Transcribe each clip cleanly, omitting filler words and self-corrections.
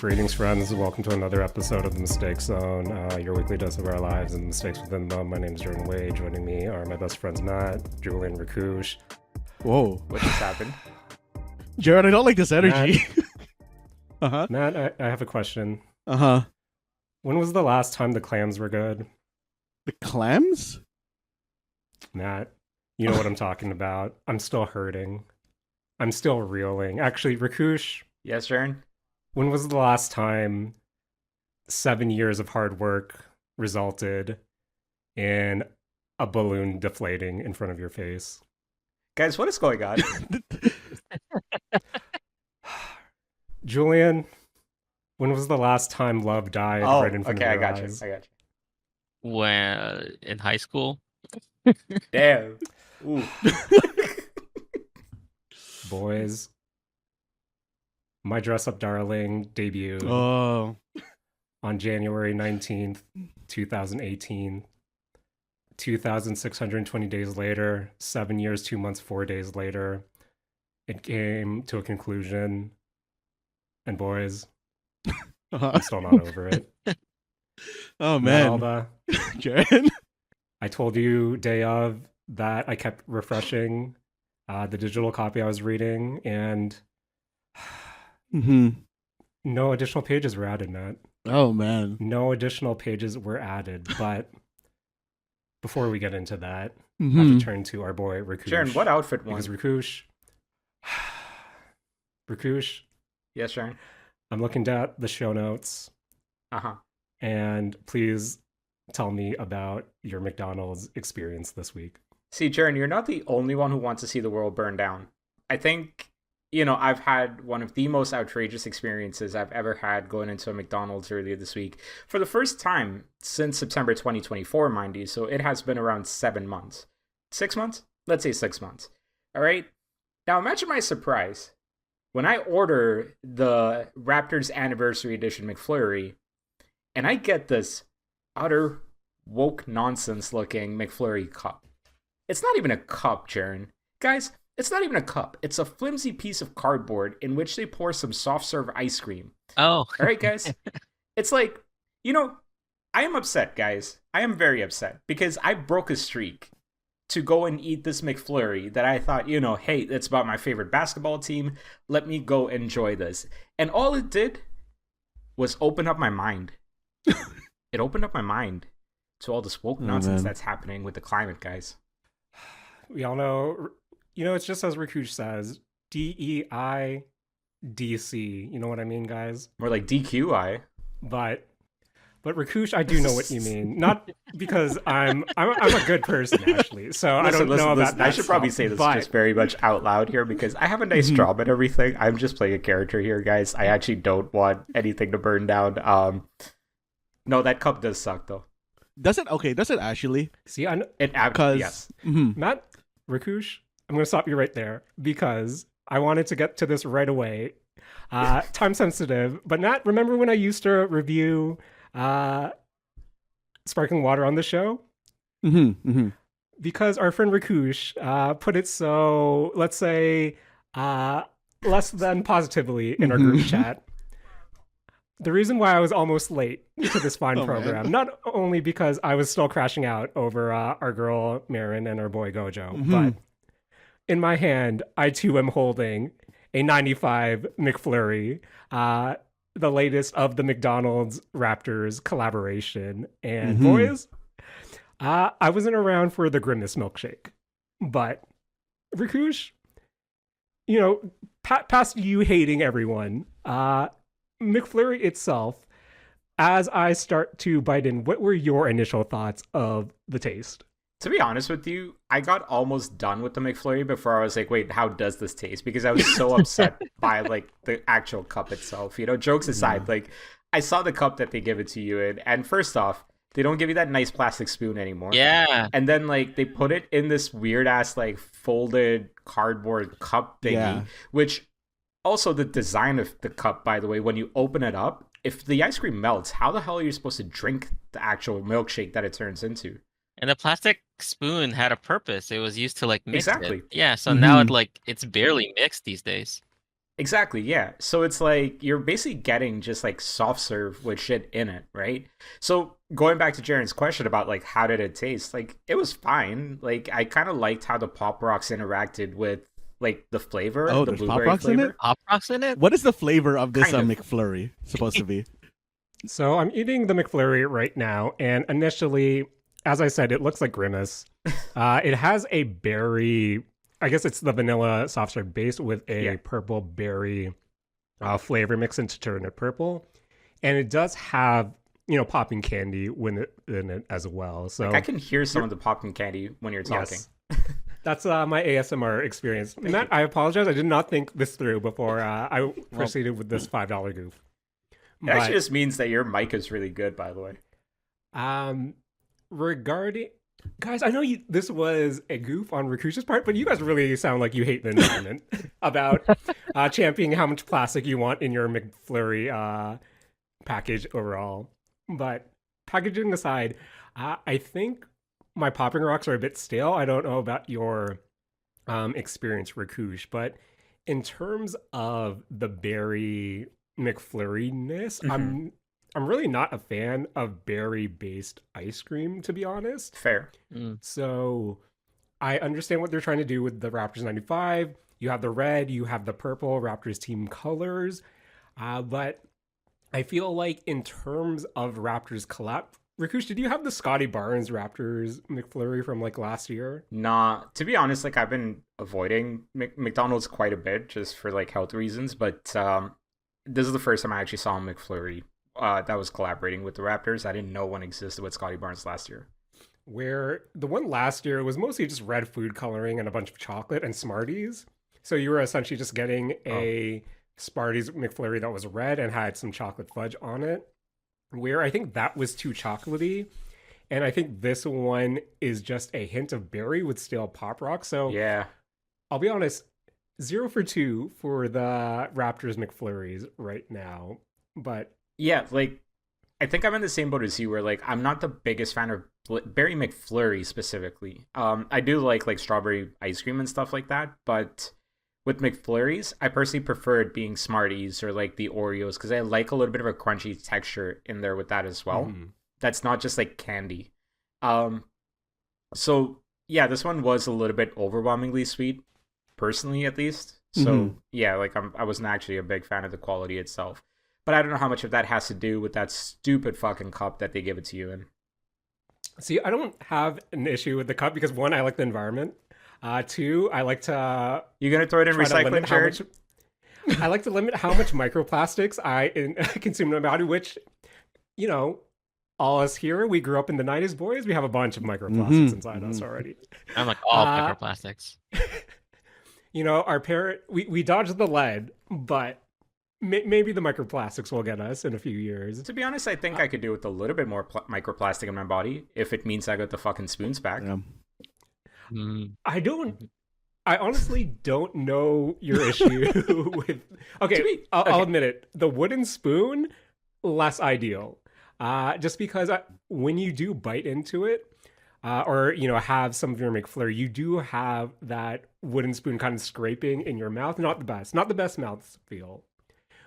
Greetings, friends. Welcome to another episode of The Mistake Zone, your weekly dose of our lives and mistakes within them. My name is Jaren Wade. Joining me are my best friends Matt, Julian, Rakush. Whoa. What just happened? Jared, I don't like this energy. Matt, Matt, I have a question. Uh-huh. When was the last time the clams were good? The clams? Matt, you know what I'm talking about. I'm still hurting. I'm still reeling. Actually, Rakush, Yes, Jaren? when was the last time 7 years of hard work resulted in a balloon deflating in front of your face? Guys, what is going on? Julian, when was the last time love died Oh, right in front okay, of I your got you. eyes? I got When in high school. you. Damn. Ooh. Boys, My Dress Up Darling debuted Oh. on January 19th, 2018. 2,620 days later, 7 years, 2 months, 4 days later, it came to a conclusion. And boys, Uh-huh. I'm still not over it. Oh, Matt man. Alba, Jared? I told you day of that I kept refreshing the digital copy I was reading, and Mm-hmm. no additional pages were added, Matt. Oh, man. No additional pages were added, but before we get into that, I have Mm-hmm. to turn to our boy Rakush. Jaren, what outfit won? Because Rakush, Yes, Jaren? I'm looking at the show notes, Uh-huh. and please tell me about your McDonald's experience this week. See, Jaren, you're not the only one who wants to see the world burn down. I think, I've had one of the most outrageous experiences I've ever had going into a McDonald's earlier this week. For the first time since September 2024, mind you, so it has been around 7 months. 6 months? Let's say 6 months. All right? Now imagine my surprise when I order the Raptors Anniversary Edition McFlurry, and I get this utter woke nonsense looking McFlurry cup. It's not even a cup, Jaren. Guys, it's not even a cup. It's a flimsy piece of cardboard in which they pour some soft serve ice cream. Oh. All right, guys? It's like, I am upset, guys. I am very upset because I broke a streak to go and eat this McFlurry that I thought, hey, it's about my favorite basketball team. Let me go enjoy this. And all it did was open up my mind. It opened up my mind to all this woke nonsense man. that's happening with the climate, guys. We all know, it's just as Rakush says, DEIDC. You know what I mean, guys? More like DQI. But Rakush, I do know what you mean. Not because I'm a good person, actually. So I don't know about that. I should probably stuff, say this but just very much out loud here because I have a nice job and everything. I'm just playing a character here, guys. I actually don't want anything to burn down. No, that cup does suck though. Does it actually? See, I know, Because yes. Matt, Rakush, I'm going to stop you right there because I wanted to get to this right away. Time sensitive, but Matt, remember when I used to review sparkling water on the show? Mm-hmm. Mm-hmm. Because our friend Rakush put it so, let's say, less than positively in our group chat. The reason why I was almost late to this fine Oh, program, man. not only because I was still crashing out over our girl Marin and our boy Gojo, Mhm. but in my hand, I too am holding a 95 McFlurry, the latest of the McDonald's Raptors collaboration. And Mhm. boys, I wasn't around for the Grimace milkshake, but Rakush, past you hating everyone, McFlurry itself, as I start to bite in, what were your initial thoughts of the taste? To be honest with you, I got almost done with the McFlurry before I was like, wait, how does this taste? Because I was so upset by like the actual cup itself. Jokes aside, like I saw the cup that they give it to you in, and first off, they don't give you that nice plastic spoon anymore. Yeah. And then like they put it in this weird ass like folded cardboard cup thingy, Yeah. which also the design of the cup, by the way, when you open it up, if the ice cream melts, how the hell are you supposed to drink the actual milkshake that it turns into? And the plastic spoon had a purpose. It was used to like mix Exactly. it. Yeah, so now Mhm. it's barely mixed these days. Exactly, yeah. So it's like you're basically getting just like soft serve with shit in it, right? So going back to Jaren's question about like how did it taste? Like it was fine. Like I kind of liked how the Pop Rocks interacted with like the flavor, Oh, the there's Pop blueberry Rocks in it? flavor. Pop rocks in it? What is the flavor of this Kind of. McFlurry supposed to be? So I'm eating the McFlurry right now, and initially, as I said, it looks like Grimace. It has a berry, I guess it's the vanilla soft serve base with a Yeah. purple berry flavor mixed into turn it purple. And it does have, popping candy in it as well. So Like I can hear some of the popping candy when you're talking. yes, that's my ASMR experience. Matt, I apologize. I did not think this through before I proceeded with this $5 goof. It actually just means that your mic is really good, by the way. Regarding guys, I know this was a goof on Rakush's part, but you guys really sound like you hate the environment about championing how much plastic you want in your McFlurry package overall. But packaging aside, I think my popping rocks are a bit stale. I don't know about your experience, Rakush, but in terms of the berry McFlurry-ness, I'm really not a fan of berry-based ice cream, to be honest. Fair. So I understand what they're trying to do with the Raptors 95. You have the red, you have the purple Raptors team colors. But I feel like in terms of Raptors collab, Rakush, did you have the Scotty Barnes Raptors McFlurry from like last year? Nah, to be honest, like I've been avoiding McDonald's quite a bit just for like health reasons, but this is the first time I actually saw a McFlurry that was collaborating with the Raptors. I didn't know one existed with Scotty Barnes last year. Where the one last year was mostly just red food coloring and a bunch of chocolate and Smarties. So you were essentially just getting a Smarties McFlurry that was red and had some chocolate fudge on it. Where I think that was too chocolatey. And I think this one is just a hint of berry with stale Pop Rock. So Yeah. I'll be honest, 0 for 2 for the Raptors McFlurries right now. But Yeah, like I think I'm in the same boat as you where like I'm not the biggest fan of Berry McFlurry specifically. I do like strawberry ice cream and stuff like that, but with McFlurries, I personally prefer it being Smarties or like the Oreos because I like a little bit of a crunchy texture in there with that as well. That's not just like candy. So yeah, this one was a little bit overwhelmingly sweet, personally at least. So yeah, like I wasn't actually a big fan of the quality itself. But I don't know how much of that has to do with that stupid fucking cup that they give it to you in. see, I don't have an issue with the cup because one, I like the environment. Two, I like to You gonna throw it in try to recycling, limit how Jared? much. I like to limit how much microplastics I consume in my body, which, all us here, we grew up in the 90s, boys. We have a bunch of microplastics inside us already. I'm like all microplastics. Our parent, we dodged the lead, but maybe the microplastics will get us in a few years. To be honest, I think I could do with a little bit more microplastic in my body if it means I got the fucking spoons back. Yeah. I honestly don't know your issue with. Okay, I'll admit it. The wooden spoon, less ideal. Just because when you do bite into it, or have some of your McFlurry, you do have that wooden spoon kind of scraping in your mouth. Not the best mouth feel.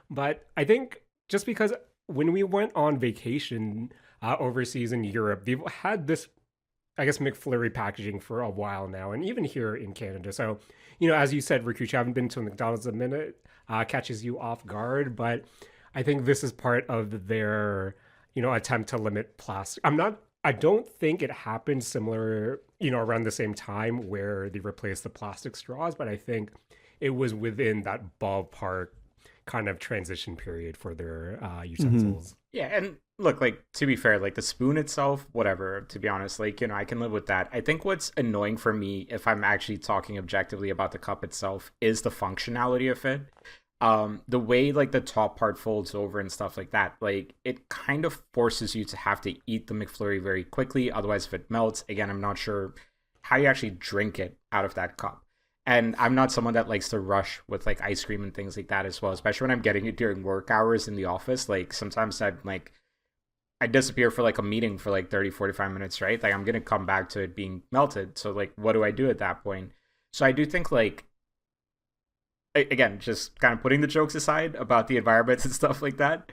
But I think just because when we went on vacation overseas in Europe, they've had this, I guess, McFlurry packaging for a while now, and even here in Canada. So, as you said, Rakush, you haven't been to a McDonald's in a minute, catches you off guard. But I think this is part of their, attempt to limit plastic. I don't think it happened similar, around the same time where they replaced the plastic straws, but I think it was within that ballpark kind of transition period for their utensils. Yeah, and look, like to be fair, like the spoon itself, whatever, to be honest, like, I can live with that. I think what's annoying for me, if I'm actually talking objectively about the cup itself, is the functionality of it. The way like the top part folds over and stuff like that, like it kind of forces you to have to eat the McFlurry very quickly. Otherwise, if it melts, again, I'm not sure how you actually drink it out of that cup. And I'm not someone that likes to rush with like ice cream and things like that as well, especially when I'm getting it during work hours in the office. Like sometimes I disappear for like a meeting for like 30, 45 minutes, right? Like I'm going to come back to it being melted. So like, what do I do at that point? So I do think like, again, just kind of putting the jokes aside about the environments and stuff like that,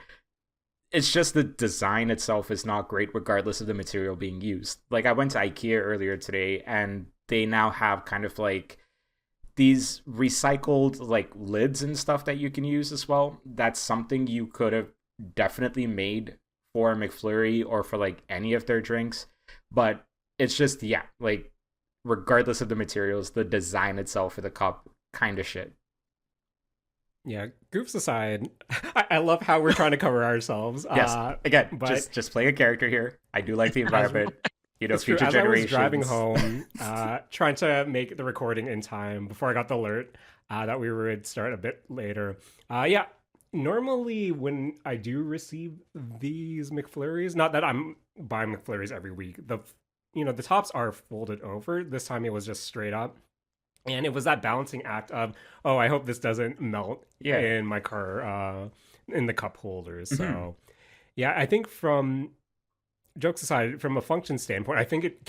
it's just the design itself is not great regardless of the material being used. Like I went to IKEA earlier today and they now have kind of like these recycled like lids and stuff that you can use as well. That's something you could have definitely made for a McFlurry or for like any of their drinks. But it's just, yeah, like regardless of the materials, the design itself for the cup kind of shit. Yeah, goofs aside, I love how we're trying to cover ourselves. Yes. Again, but just play a character here. I do like the environment. You know, it's true. future As I was generations. driving home, trying to make the recording in time before I got the alert that we would start a bit later. Yeah, normally when I do receive these McFlurries, not that I'm buying McFlurries every week, the tops are folded over. This time it was just straight up. And it was that balancing act of, oh, I hope this doesn't melt Yeah. in my car, in the cup holders. Mhm. So, yeah, I think from jokes aside, from a function standpoint, I think it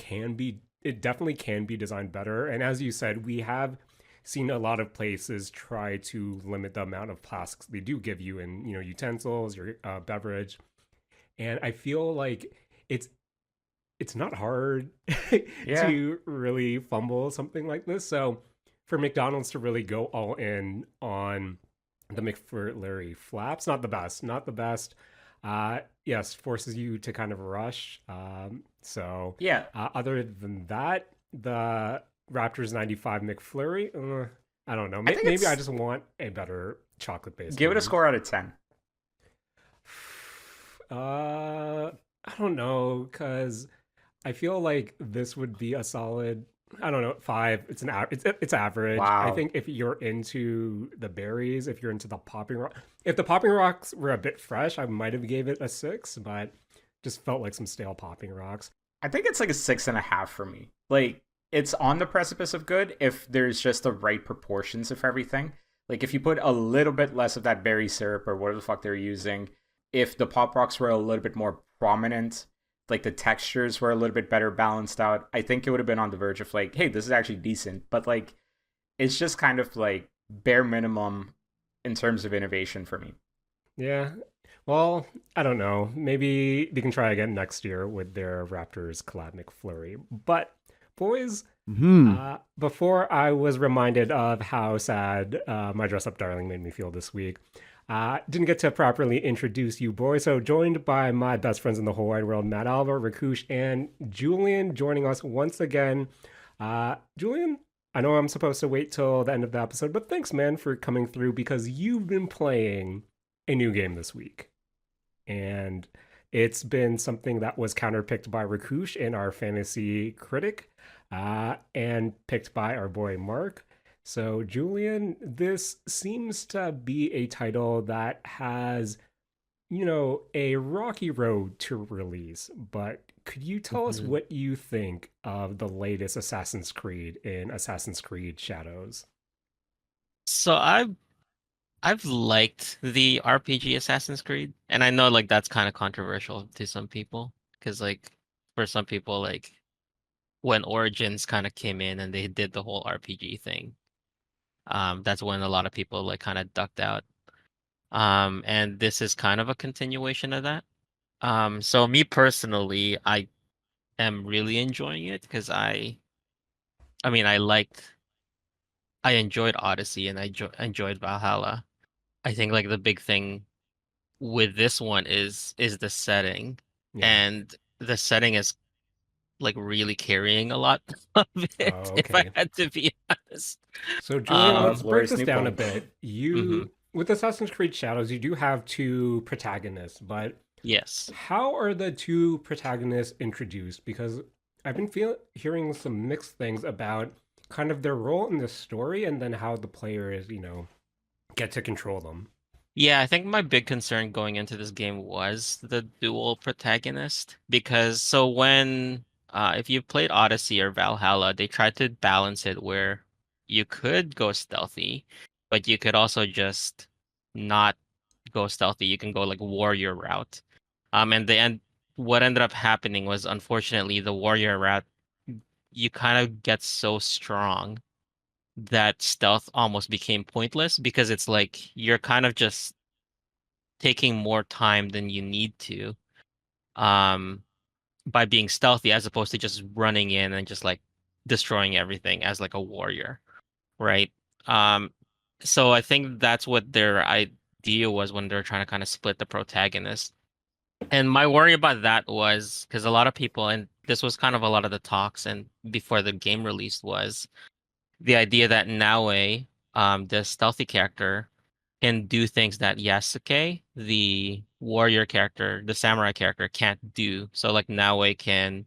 definitely can be designed better. And as you said, we have seen a lot of places try to limit the amount of plastics they do give you in, utensils, your beverage. And I feel like it's not hard Yeah. to really fumble something like this. So for McDonald's to really go all in on the McFlurry flaps, not the best. Yes, forces you to kind of rush. So Yeah. other than that, the Raptors 95 McFlurry, I don't know. I think Maybe I it's- just want a better chocolate based. Give it a score out of 10. I don't know, because I feel like this would be a solid, I don't know, 5. It's average. I Wow. think if you're into the berries, if you're into the popping rock, if the popping rocks were a bit fresh, I might have gave it a 6, but just felt like some stale popping rocks. I think it's like a 6.5 for me. Like it's on the precipice of good if there's just the right proportions of everything. Like if you put a little bit less of that berry syrup or whatever the fuck they're using, if the pop rocks were a little bit more prominent, like the textures were a little bit better balanced out, I think it would have been on the verge of like, hey, this is actually decent. But like it's just kind of like bare minimum in terms of innovation for me. Yeah. Well, I don't know. Maybe they can try again next year with their Raptors collab McFlurry. But boys, before I was reminded of how sad my dress up darling made me feel this week, didn't get to properly introduce you boys. So joined by my best friends in the whole wide world, Matt Alva, Rakush, and Julian joining us once again. Julian, I know I'm supposed to wait till the end of the episode, but thanks, man, for coming through because you've been playing a new game this week. And it's been something that was counterpicked by Rakush in our fantasy critic, and picked by our boy Mark. So, Julian, this seems to be a title that has, a rocky road to release. But could you tell us what you think of the latest Assassin's Creed in Assassin's Creed Shadows? So I've liked the RPG Assassin's Creed, and I know like that's kind of controversial to some people because like for some people like when Origins kind of came in and they did the whole RPG thing, that's when a lot of people like kind of ducked out. And this is kind of a continuation of that. So me personally, I am really enjoying it because I mean I enjoyed Odyssey and enjoyed Valhalla. I think like the big thing with this one is the setting, Yeah. and the setting is like really carrying a lot of it, Oh, if I okay. had to be honest. So, Julian, let's break Glorious this new down a point. bit. With Assassin's Creed Shadows, you do have two protagonists, but Yes. how are the two protagonists introduced? Because I've been hearing some mixed things about kind of their role in the story and then how the players, get to control them. Yeah, I think my big concern going into this game was the dual protagonist because so when if you played Odyssey or Valhalla, they tried to balance it where you could go stealthy, but you could also just not go stealthy. You can go like warrior route. And what ended up happening was unfortunately the warrior route you kind of get so strong that stealth almost became pointless because it's like you're kind of just taking more time than you need to um by being stealthy as opposed to just running in and just like destroying everything as like a warrior, right? Um so I think that's what their idea was when they're trying to kind of split the protagonist. And my worry about that was because a lot of people, and this was kind of a lot of the talks and before the game released, was the idea that Naue, the stealthy character, can do things that Yasuke, the warrior character, the samurai character, can't do. So like Naue can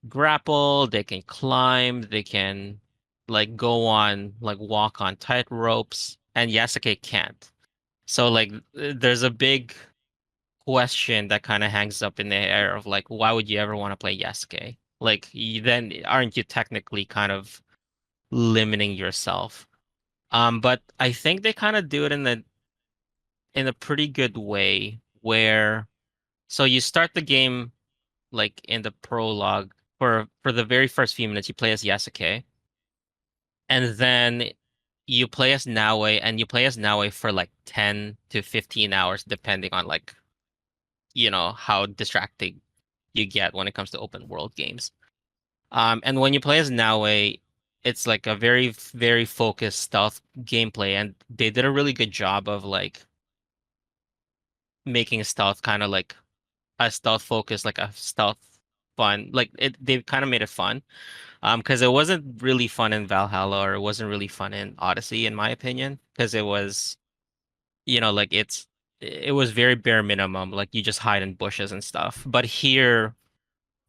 grapple, they can climb, they can like go on like walk on tight ropes, and Yasuke can't. So like there's a big question that kind of hangs up in the air of like why would you ever want to play Yasuke? Like then aren't you technically kind of limiting yourself? But I think they kind of do it in a pretty good way where so you start the game like in the prologue for the very first few minutes you play as Yasuke, and then you play as Naue, and you play as Naue for like 10 to 15 hours depending on like how distracting you get when it comes to open world games. And when you play as Naue, it's like a very very focused stealth gameplay, and they did a really good job of like making stealth kind of like a stealth focus, like a stealth fun. Like they kind of made it fun. Because it wasn't really fun in Valhalla or it wasn't really fun in Odyssey, in my opinion, because it was, like it was very bare minimum. Like you just hide in bushes and stuff. But here,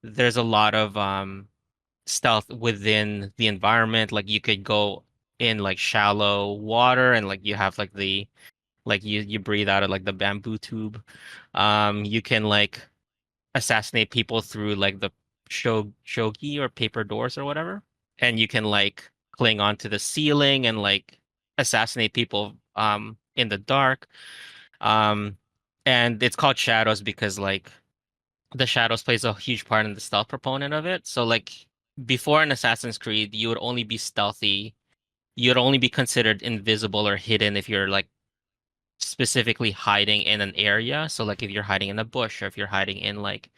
there's a lot of stealth within the environment. Like you could go in like shallow water and like you have like the like you breathe out of like the bamboo tube. You can like assassinate people through like the shogi or paper doors or whatever, and you can like cling onto the ceiling and like assassinate people in the dark. Um, and it's called shadows because like the shadows plays a huge part in the stealth proponent of it. So like before in Assassin's Creed, you would only be stealthy. You'd only be considered invisible or hidden if you're like specifically hiding in an area. So like if you're hiding in a bush or if you're hiding in like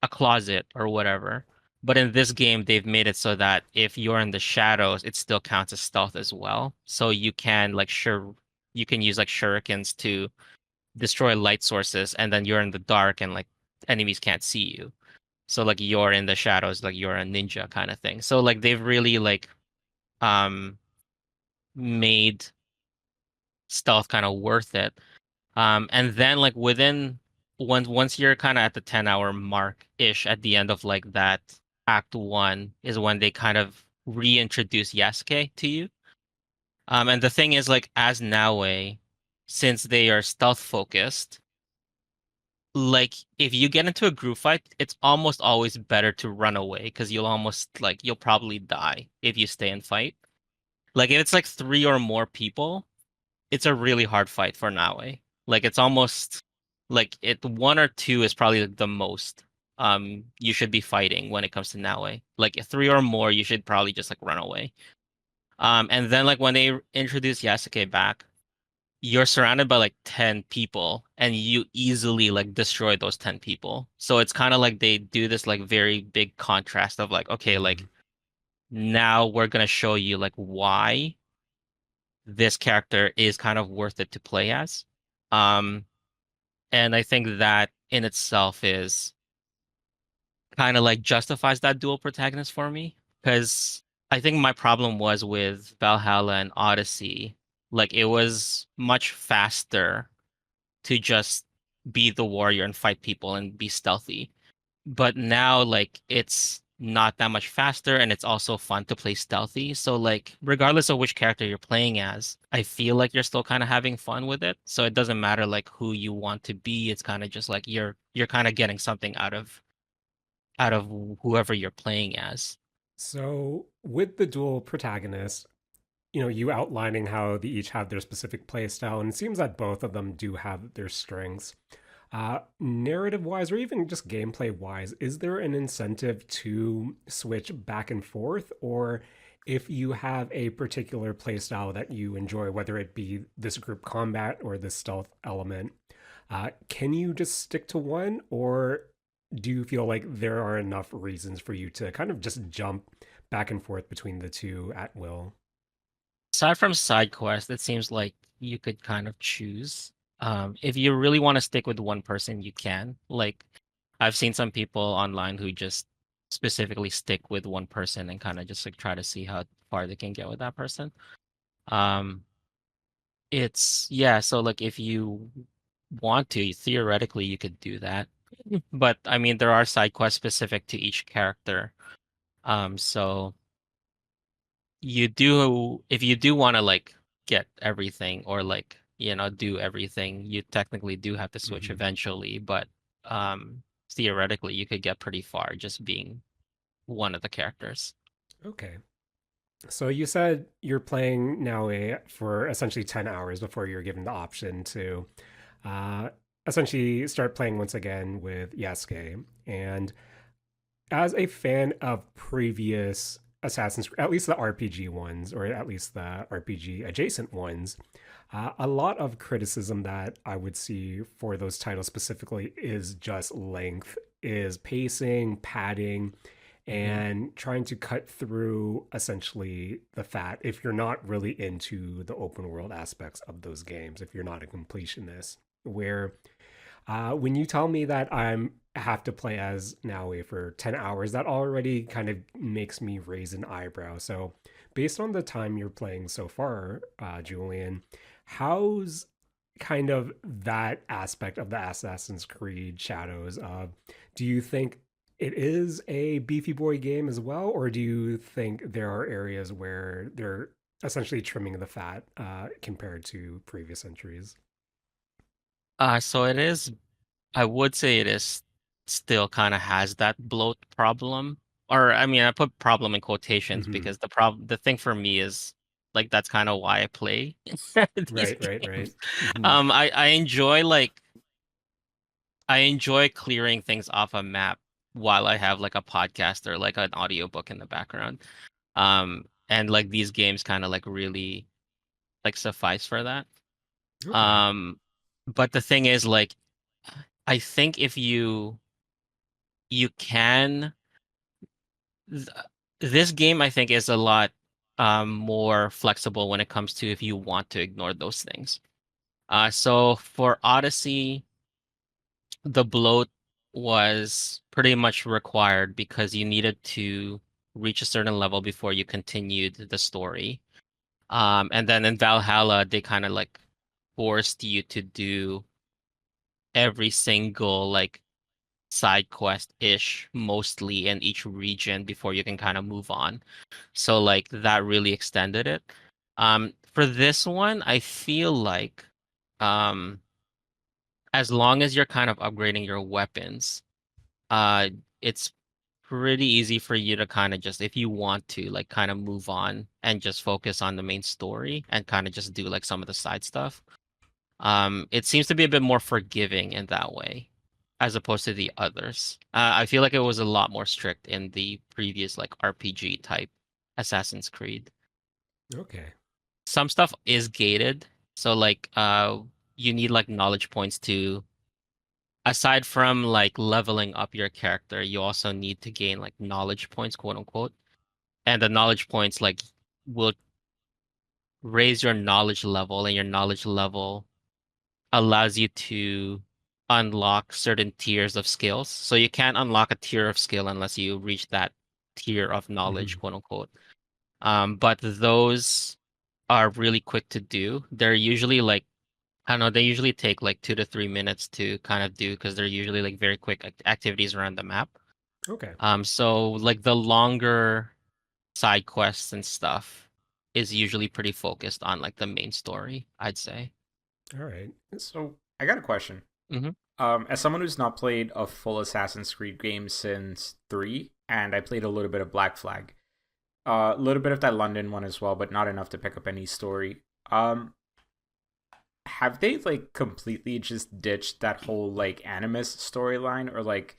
a closet or whatever. But in this game, they've made it so that if you're in the shadows, it still counts as stealth as well. So you can like you can use like shurikens to destroy light sources, and then you're in the dark and like enemies can't see you. So like you're in the shadows, like you're a ninja kind of thing. So like they've really like um made stealth kind of worth it. And then like within once you're kind of at the 10-hour mark ish at the end of like that act one is when they kind of reintroduce Yasuke to you. And the thing is like as Naue, since they are stealth focused, like if you get into a group fight, it's almost always better to run away because you'll probably die if you stay and fight. Like if it's like three or more people, it's a really hard fight for Naue. Like it's almost like one or two is probably the most you should be fighting when it comes to Naue. Like three or more, you should probably just like run away. And then like when they introduce Yasuke back, you're surrounded by like 10 people and you easily like destroy those 10 people. So it's kind of like they do this like very big contrast of like, okay, like now we're gonna show you like why this character is kind of worth it to play as. Um, and I think that in itself is kind of like justifies that dual protagonist for me. Because I think my problem was with Valhalla and Odyssey, like it was much faster to just be the warrior and fight people and be stealthy. But now like it's not that much faster and it's also fun to play stealthy. So like regardless of which character you're playing as, I feel like you're still kind of having fun with it. So it doesn't matter like who you want to be. It's kind of just like you're kind of getting something out of whoever you're playing as. So, with the dual protagonists, you outlining how they each have their specific playstyle, and it seems that both of them do have their strengths. Narrative wise, or even just gameplay wise, is there an incentive to switch back and forth, or if you have a particular playstyle that you enjoy, whether it be this group combat or this stealth element, can you just stick to one, or do you feel like there are enough reasons for you to kind of just jump back and forth between the two at will? Aside from side quests, it seems like you could kind of choose. If you really want to stick with one person, you can. Like, I've seen some people online who just specifically stick with one person and kind of just like try to see how far they can get with that person. Um, it's yeah, so like if you want to, theoretically you could do that. But I mean, there are side quests specific to each character. So you do if you do want to like get everything or like do everything, you technically do have to switch Hmm. eventually, but theoretically you could get pretty far just being one of the characters. Okay. So you said you're playing now for essentially 10 hours before you're given the option to uh, essentially start playing once again with Yasuke. And as a fan of previous Assassin's, at least the RPG ones, or at least the RPG adjacent ones, a lot of criticism that I would see for those titles specifically is just length, is pacing, padding, Mm-hmm. and trying to cut through essentially the fat if you're not really into the open world aspects of those games, if you're not a completionist. Where when you tell me that I'm have to play as Naue for 10 hours, that already kind of makes me raise an eyebrow. So, based on the time you're playing so far, Julian, how's kind of that aspect of the Assassin's Creed Shadows? Do you think it is a beefy boy game as well, or do you think there are areas where they're essentially trimming the fat compared to previous entries? So it is, I would say it is still kind of has that bloat problem. Or I mean, I put problem in quotations Hmm. because the thing for me is like that's kind of why I play these Right, right, right. games. Hmm. I enjoy like I enjoy clearing things off a map while I have like a podcast or like an audiobook in the background. And like these games kind of like really like suffice for that. Okay. Um, but the thing is like I think if you can th- this game I think is a lot more flexible when it comes to if you want to ignore those things. So for Odyssey, the bloat was pretty much required because you needed to reach a certain level before you continued the story. And then in Valhalla, they kind of like forced you to do every single like side quest-ish mostly in each region before you can kind of move on. So like that really extended it. For this one, I feel like um as long as you're kind of upgrading your weapons, uh it's pretty easy for you to kind of just if you want to like kind of move on and just focus on the main story and kind of just do like some of the side stuff. It seems to be a bit more forgiving in that way as opposed to the others. I feel like it was a lot more strict in the previous like RPG type Assassin's Creed. Okay. Some stuff is gated, so like you need like knowledge points to aside from like leveling up your character, you also need to gain like knowledge points, quote unquote. And the knowledge points like will raise your knowledge level, and your knowledge level allows you to unlock certain tiers of skills. So you can't unlock a tier of skill unless you reach that tier of knowledge, Hmm. quote unquote. But those are really quick to do. They're usually like I don't know, they usually take like 2 to 3 minutes to kind of do because they're usually like very quick activities around the map. Okay. So like the longer side quests and stuff is usually pretty focused on like the main story, I'd say. All right. So I got a question. Hmm. As someone who's not played a full Assassin's Creed game since 3, and I played a little bit of Black Flag, a little bit of that London one as well, but not enough to pick up any story. Have they like completely just ditched that whole like Animus storyline, or like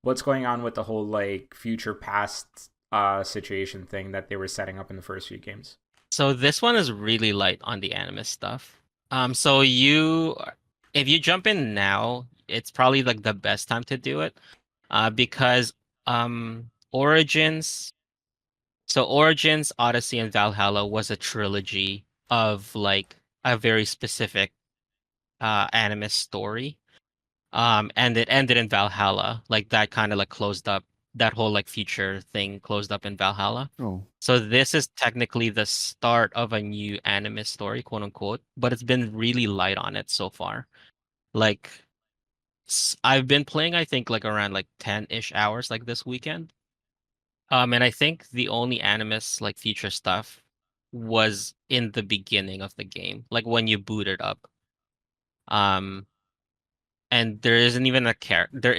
what's going on with the whole like future past situation thing that they were setting up in the first few games. So this one is really light on the anime stuff. So if you jump in now, it's probably like the best time to do it. Because Origins, so Origins, Odyssey, and Valhalla was a trilogy of like a very specific anime story. And it ended in Valhalla. Like that kind of like closed up that whole like future thing closed up in Valhalla. Oh. So this is technically the start of a new anime story, quote unquote, but it's been really light on it so far. Like I've been playing, I think, like around like 10-ish hours like this weekend. And I think the only animus like feature stuff was in the beginning of the game, like when you boot it up. Um, and there isn't even a character,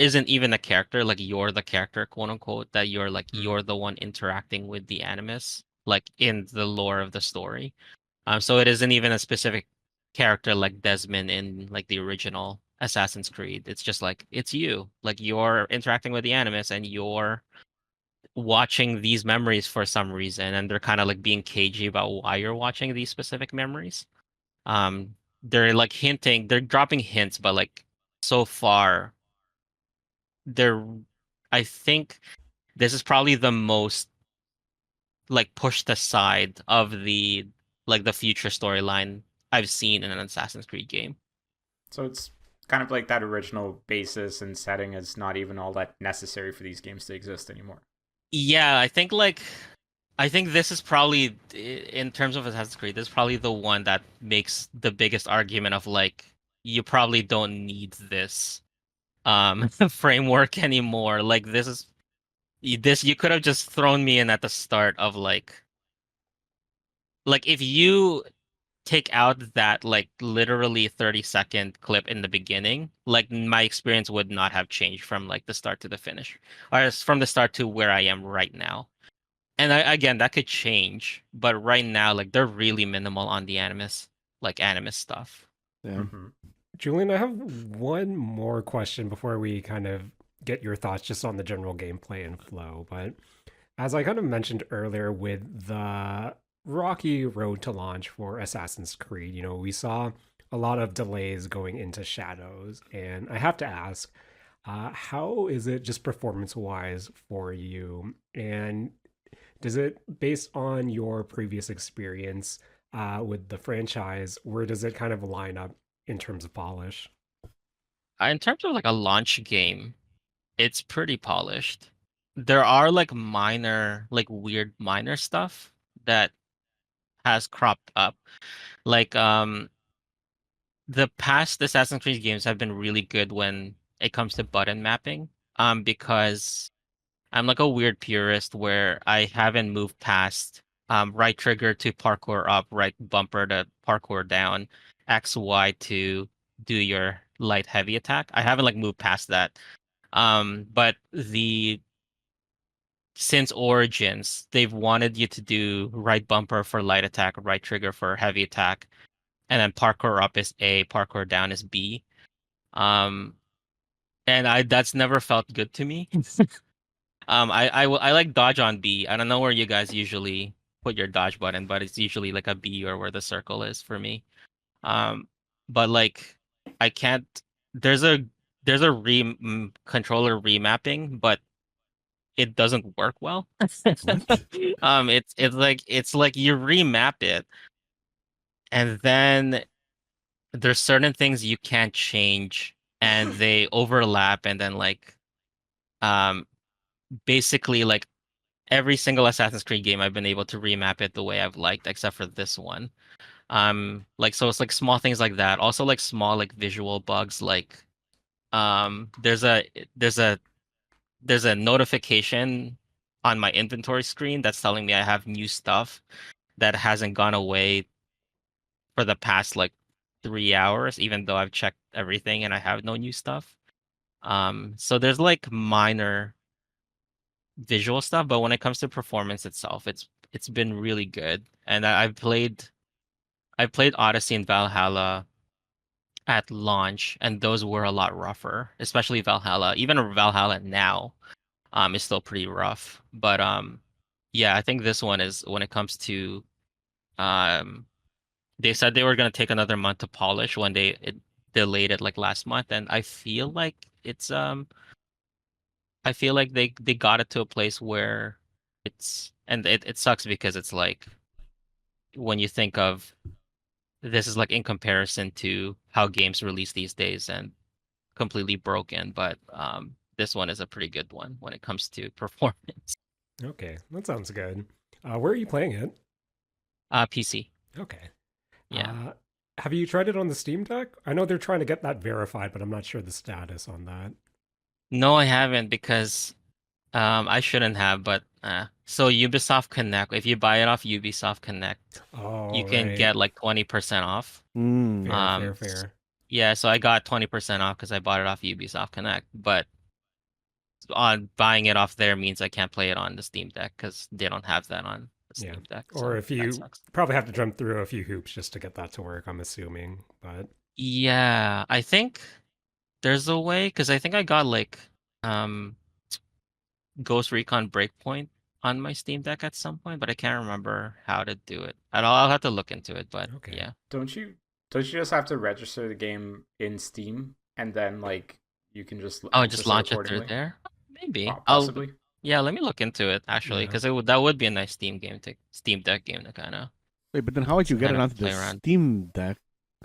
like you're the character, quote unquote, that you're like you're the one interacting with the animus, like in the lore of the story. So it isn't even a specific character like Desmond in like the original Assassin's Creed. It's just like it's you. Like you're interacting with the animus and you're watching these memories for some reason, and they're kind of like being cagey about why you're watching these specific memories. They're like hinting, they're dropping hints, but like so far, they're I think this is probably the most like pushed aside of the like the future storyline I've seen in an Assassin's Creed game. So it's kind of like that original basis and setting is not even all that necessary for these games to exist anymore. Yeah, I think this is probably in terms of Assassin's Creed, this is probably the one that makes the biggest argument of like you probably don't need this framework anymore. Like this you could have just thrown me in at the start of like if you take out that like literally 30-second clip in the beginning, like my experience would not have changed from like the start to the finish, or from the start to where I am right now. And again, that could change, but right now, like they're really minimal on the animus stuff. Yeah. Julian, I have one more question before we kind of get your thoughts just on the general gameplay and flow. But as I kind of mentioned earlier with the rocky road to launch for Assassin's Creed, we saw a lot of delays going into Shadows. And I have to ask, how is it just performance wise for you? And does it, based on your previous experience with the franchise, where does it kind of line up in terms of polish? In terms of like a launch game, it's pretty polished. There are like minor, like weird minor stuff that has cropped up. Like the past Assassin's Creed games have been really good when it comes to button mapping. Because I'm like a weird purist where I haven't moved past right trigger to parkour up, right bumper to parkour down, X, Y to do your light heavy attack. I haven't like moved past that. But the since Origins, they've wanted you to do right bumper for light attack, right trigger for heavy attack, and then parkour up is A, parkour down is B. Um, and I that's never felt good to me. I like dodge on B. I don't know where you guys usually put your dodge button, but it's usually like a B or where the circle is for me. Um, but like I can't. There's a controller remapping, but it doesn't work well. What? It's like you remap it, and then there's certain things you can't change, and they overlap, and then like um basically like every single Assassin's Creed game I've been able to remap it the way I've liked, except for this one. Like so it's like small things like that. Also like small like visual bugs like there's a notification on my inventory screen that's telling me I have new stuff that hasn't gone away for the past like 3 hours, even though I've checked everything and I have no new stuff. So there's like minor visual stuff, but when it comes to performance itself, it's been really good. And I've played Odyssey and Valhalla at launch, and those were a lot rougher, especially Valhalla. Even Valhalla now, is still pretty rough. But yeah, I think this one is when it comes to um they said they were gonna take another month to polish when it delayed it like last month, and I feel like they got it to a place where it sucks because it's like when you think of this is like in comparison to how games release these days and completely broken, but this one is a pretty good one when it comes to performance. Okay, that sounds good. Where are you playing it? PC. Okay. Yeah. Have you tried it on the Steam Deck? I know they're trying to get that verified, but I'm not sure the status on that. No, I haven't because I shouldn't have, but so Ubisoft Connect, if you buy it off Ubisoft Connect, you Oh, can right. get like 20% off. Mm. Fair, fair, Um fair. yeah, so I got 20% off because I bought it off Ubisoft Connect, but on buying it off there means I can't play it on the Steam Deck because they don't have that on the Yeah. Steam Deck, Or so if that you sucks. probably have to jump through a few hoops just to get that to work, I'm assuming. But Yeah, I think there's a way because I think I got like um Ghost Recon Breakpoint on my Steam Deck at some point, but I can't remember how to do it. I'll have to look into it, but okay. yeah. Don't you just have to register the game in Steam and then like you can just Oh, just access it launch it through accordingly? there? Maybe. Possibly. Yeah, let me look into it actually, Yeah. because that would be a nice Steam Deck game to Wait, but then how would you get kind it of onto the play around. Steam Deck?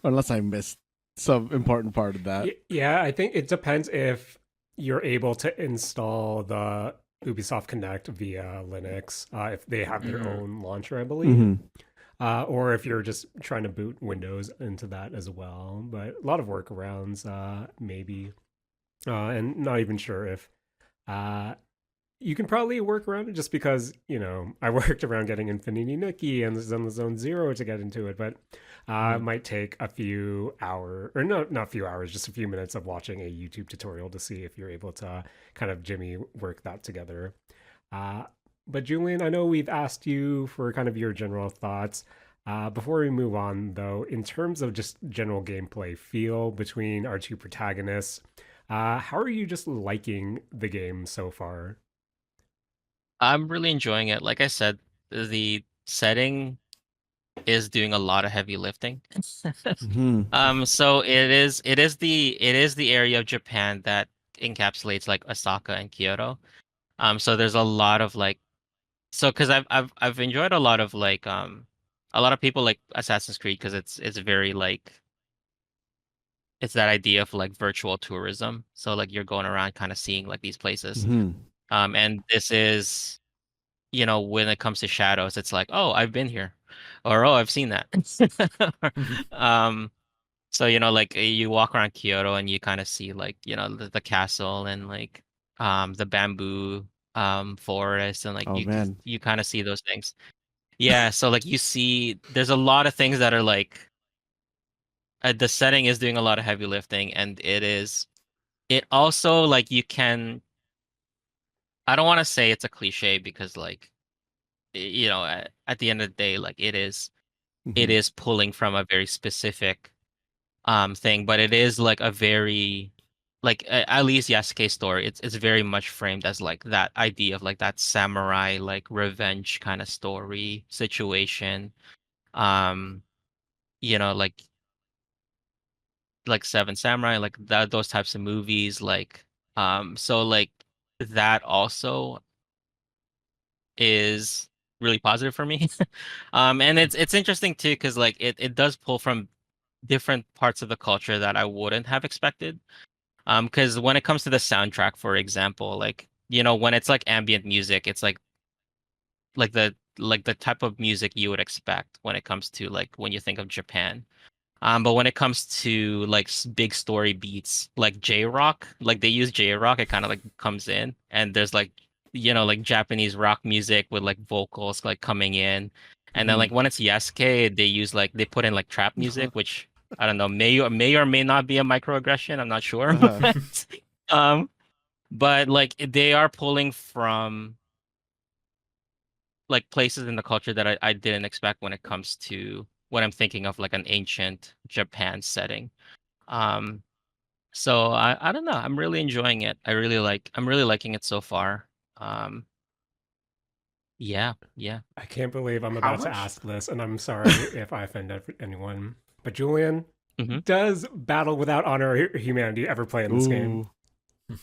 Unless I missed some important part of that. Yeah, I think it depends if you're able to install the Ubisoft Connect via Linux, if they have their Mm. own launcher, I believe, Mm-hmm. or if you're just trying to boot Windows into that as well. But a lot of workarounds, maybe, and not even sure if uh, you can probably work around it just because, I worked around getting Infinity Nikki and Zone Zero to get into it, but it Mm-hmm. might take a few hours, or no, not a few hours, just a few minutes of watching a YouTube tutorial to see if you're able to kind of Jimmy work that together. Uh, but Julian, I know we've asked you for kind of your general thoughts. Before we move on, though, in terms of just general gameplay feel between our two protagonists, how are you just liking the game so far? I'm really enjoying it. Like I said, the setting is doing a lot of heavy lifting. Mm-hmm. So it is the area of Japan that encapsulates like Osaka and Kyoto. So there's a lot of like so because I've enjoyed a lot of like a lot of people like Assassin's Creed because it's very like it's that idea of like virtual tourism. So like you're going around kind of seeing like these places. Mm-hmm. And this is when it comes to shadows, it's like, oh, I've been here, or oh, I've seen that. Um, so like you walk around Kyoto and you kind of see like the castle and like the bamboo forest and like Oh man. you kind of see those things. Yeah, so like you see, there's a lot of things that are like the setting is doing a lot of heavy lifting, and it also like you can. I don't want to say it's a cliche because like at the end of the day, like it Mm-hmm. is pulling from a very specific thing, but it is like a very like at least Yasuke's story, it's very much framed as like that idea of like that samurai like revenge kind of story situation. Um, like Seven Samurai, like that those types of movies, like so like that also is really positive for me. And it's interesting too, because like it does pull from different parts of the culture that I wouldn't have expected. Because when it comes to the soundtrack, for example, like when it's like ambient music, it's like the type of music you would expect when it comes to like when you think of Japan. But when it comes to like big story beats, like J-rock, like they use J-rock, it kind of like comes in, and there's like like Japanese rock music with like vocals like coming in, and then Mm-hmm. like when it's Yasuke, they put in like trap music, which I don't know, may or may not be a microaggression. I'm not sure, Uh-huh. um, but like they are pulling from like places in the culture that I didn't expect when it comes to when I'm thinking of like an ancient Japan setting. Um, so I don't know. I'm really enjoying it. I'm really liking it so far. Um, Yeah. I can't believe I'm How about to much? ask this, and I'm sorry if I offend anyone. But Julian, Mm-hmm. does Battle Without Honor or Humanity ever play in this game? Ooh,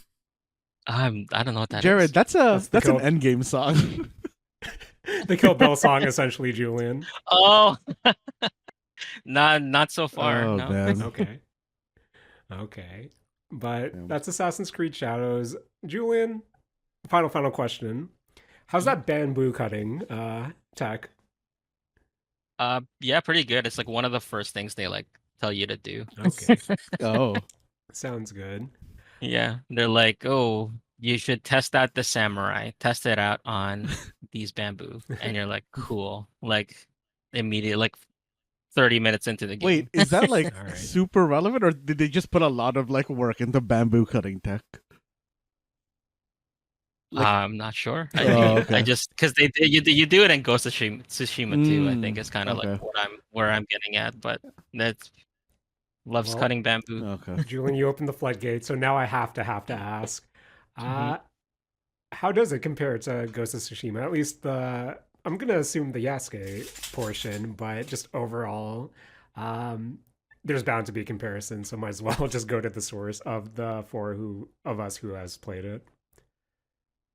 I don't know what that Jared, is. that's That's the an kill. endgame song. The Kill Bill song, essentially, Julian. Oh, not so far. Oh No. man. Okay. Okay. But Yeah. that's Assassin's Creed Shadows. Julian, final question. How's that bamboo cutting tech? Yeah, pretty good. It's like one of the first things they like tell you to do. Okay. Oh. Sounds good. Yeah, they're like, oh, you should test out the samurai. Test it out on these bamboo, and you're like, cool. Like immediate, like 30 minutes into the Wait, game. is that like All right. super relevant, or did they just put a lot of like work into bamboo cutting tech? Like, I'm not sure. I oh, mean, okay. I just because you do it in Ghost of Tsushima too. I think is kind of like Okay. where I'm getting at, but that's loves Well, cutting bamboo. Okay. Julian, you opened the floodgate, so now I have to ask. Mhm. How does it compare to Ghost of Tsushima? At least I'm gonna assume the Yasuke portion, but just overall, um, there's bound to be comparison, so might as well just go to the source of the of us who has played it.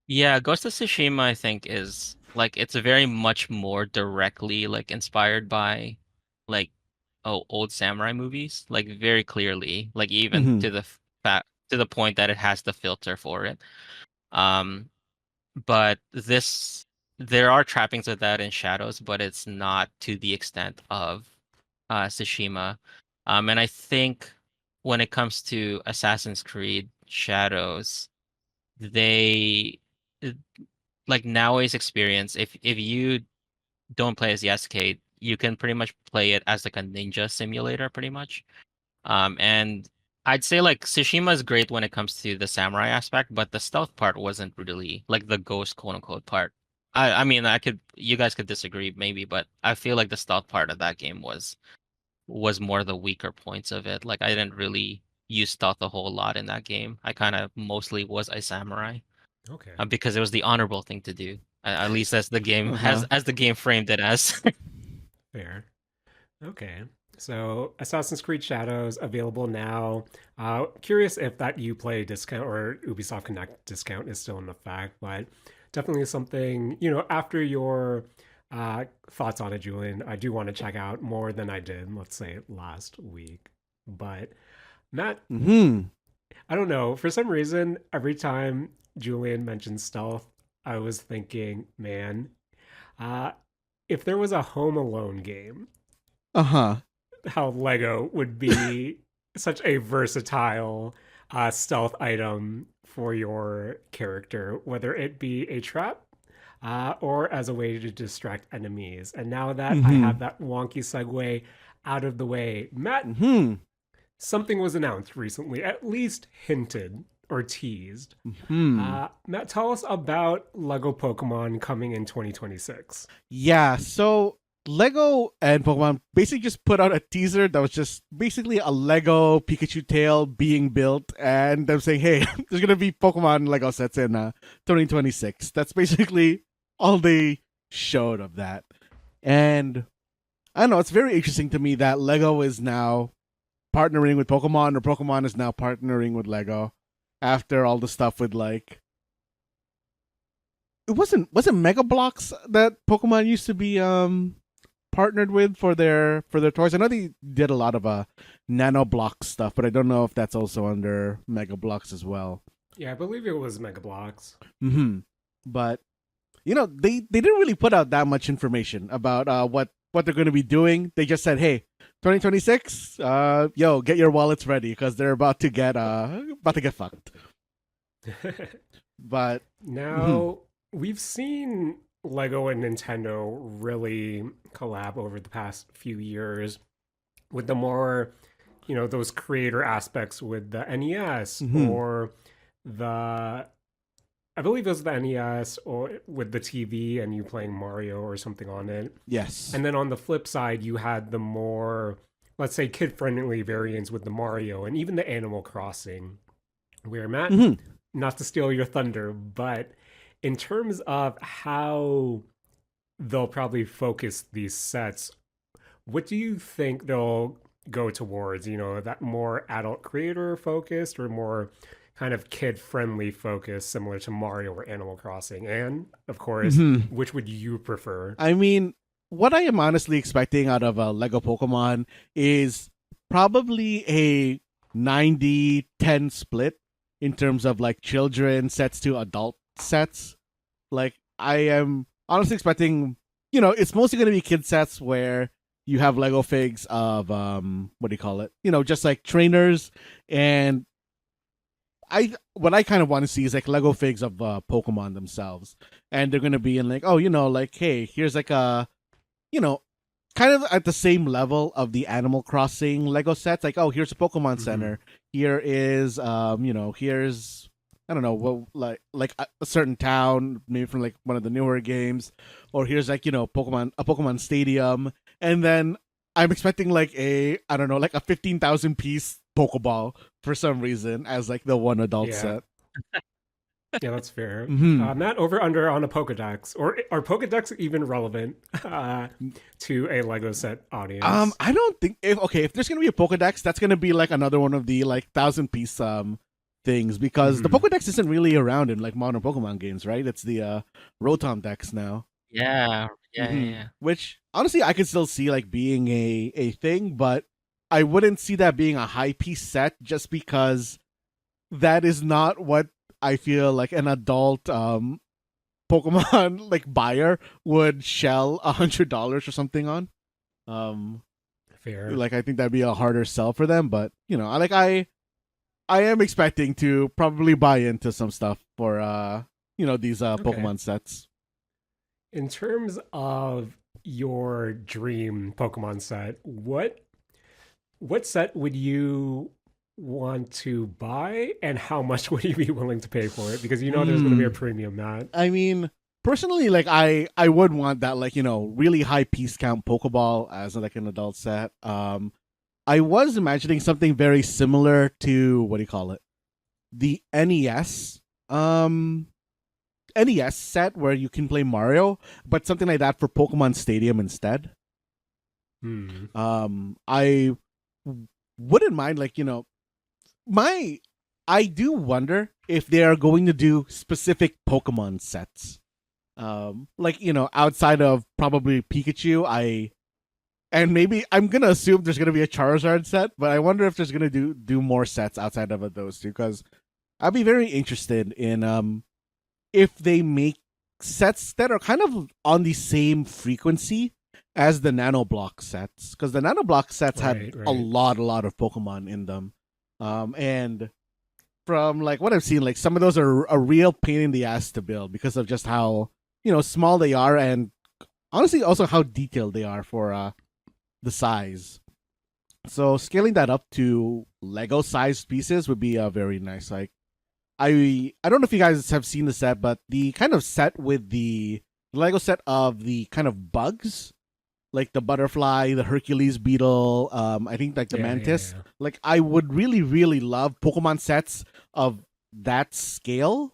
Yeah, Ghost of Tsushima, I think, is like it's a very much more directly like inspired by like old samurai movies, like very clearly, like even Mhm. to the fact to the point that it has the filter for it. Um, but this there are trappings of that in Shadows, but it's not to the extent of Tsushima. And I think when it comes to Assassin's Creed Shadows, they like nowadays experience if you don't play as Yasuke, you can pretty much play it as like a ninja simulator pretty much. And I'd say like Tsushima is great when it comes to the samurai aspect, but the stealth part wasn't really like the ghost quote unquote part. I mean you guys could disagree maybe, but I feel like the stealth part of that game was more the weaker points of it. Like I didn't really use stealth a whole lot in that game. I kind of mostly was a samurai Okay, because it was the honorable thing to do. At least as the game has Uh-huh. as the game framed it as. fair. Okay. So Assassin's Creed Shadows available now. Curious if that Uplay discount or Ubisoft Connect discount is still in effect, but definitely something, after your thoughts on it, Julian, I do want to check out more than I did, let's say, last week. But Matt, Mhm. I don't know. For some reason, every time Julian mentioned stealth, I was thinking, man, uh, if there was a Home Alone game, Uh-huh. how Lego would be such a versatile stealth item for your character, whether it be a trap or as a way to distract enemies. And now that I have Mhm. that wonky segue out of the way, Matt, Mhm. something was announced recently, at least hinted or teased. Hmm. Matt, tell us about Lego Pokemon coming in 2026. Yeah, so Lego and Pokemon basically just put out a teaser that was just basically a Lego Pikachu tail being built, and them saying, "Hey, there's gonna be Pokemon Lego sets in 2026." That's basically all they showed of that, and I don't know. It's very interesting to me that Lego is now partnering with Pokemon, or Pokemon is now partnering with Lego after all the stuff with like it wasn't Mega Blocks that Pokemon used to be partnered with for their toys. I know they did a lot of Nano Blocks stuff, but I don't know if that's also under Mega Blocks as well. Yeah, I believe it was Mega Bloks. Mm-hmm. But they didn't really put out that much information about what they're going to be doing. They just said, "Hey, 2026, yo, get your wallets ready because they're about to get fucked." But mhm. Now, we've seen Lego and Nintendo really collab over the past few years with the more, those creator aspects with the NES Mhm. or the, I believe it was the NES or with the TV and you playing Mario or something on it. Yes. And then on the flip side, you had the more, let's say, kid friendly variants with the Mario and even the Animal Crossing, where Matt, Mhm. not to steal your thunder, but in terms of how they'll probably focus these sets. What do you think they'll go towards? That more adult creator focused or more kind of kid friendly focus, similar to Mario or Animal Crossing? And of course, Mhm. which would you prefer? I mean, what I am honestly expecting out of a Lego Pokemon is probably a 90-10 split in terms of like children sets to adult sets. Like I am honestly expecting, it's mostly going to be kid sets where you have Lego figs of what do you call it? Just like trainers, and what I kind of want to see is like Lego figs of Pokemon themselves, and they're going to be in like, oh, like, hey, here's like a, you know, kind of at the same level of the Animal Crossing Lego sets. Like, oh, here's a Pokemon Center. Here is, here's, I don't know, what, like a certain town, maybe from like one of the newer games, or here's like, a Pokemon Stadium, and then I'm expecting like I don't know, like a 15,000 piece Pokeball for some reason as like the one adult Yeah. set. Yeah, that's fair. Mhm. Matt, over under on a Pokedex, or are Pokedex even relevant to a Lego set audience? I don't think if there's gonna be a Pokedex, that's gonna be like another one of the like 1,000 piece things, because the Pokedex isn't really around in like modern Pokemon games, right? It's the Rotom Dex now. Yeah, yeah, Mhm. yeah. Which honestly I could still see like being a thing, but I wouldn't see that being a high piece set just because that is not what I feel like an adult Pokemon like buyer would shell $100 or something on. Fair. Like I think that'd be a harder sell for them, but I am expecting to probably buy into some stuff for these Pokemon sets. In terms of your dream Pokemon set, what set would you want to buy, and how much would you be willing to pay for it? Because there's going to be a premium, Matt. I mean, personally, like I would want that like really high piece count Pokeball as like an adult set. I was imagining something very similar to what do you call it, the NES set where you can play Mario, but something like that for Pokemon Stadium instead. I wouldn't mind like I do wonder if they are going to do specific Pokemon sets. Like outside of probably Pikachu, and maybe I'm gonna assume there's gonna be a Charizard set, but I wonder if there's gonna do more sets outside of those two, because I'd be very interested in if they make sets that are kind of on the same frequency as the Nanoblock sets, because the Nanoblock sets had a lot of Pokemon in them, and from like what I've seen, like some of those are a real pain in the ass to build because of just how small they are, and honestly also how detailed they are for the size. So scaling that up to Lego sized pieces would be very nice. Like I don't know if you guys have seen the set, but the kind of set with the Lego set of the kind of bugs, like the butterfly, the Hercules beetle, I think like the mantis. Yeah. Like I would really, really love Pokemon sets of that scale.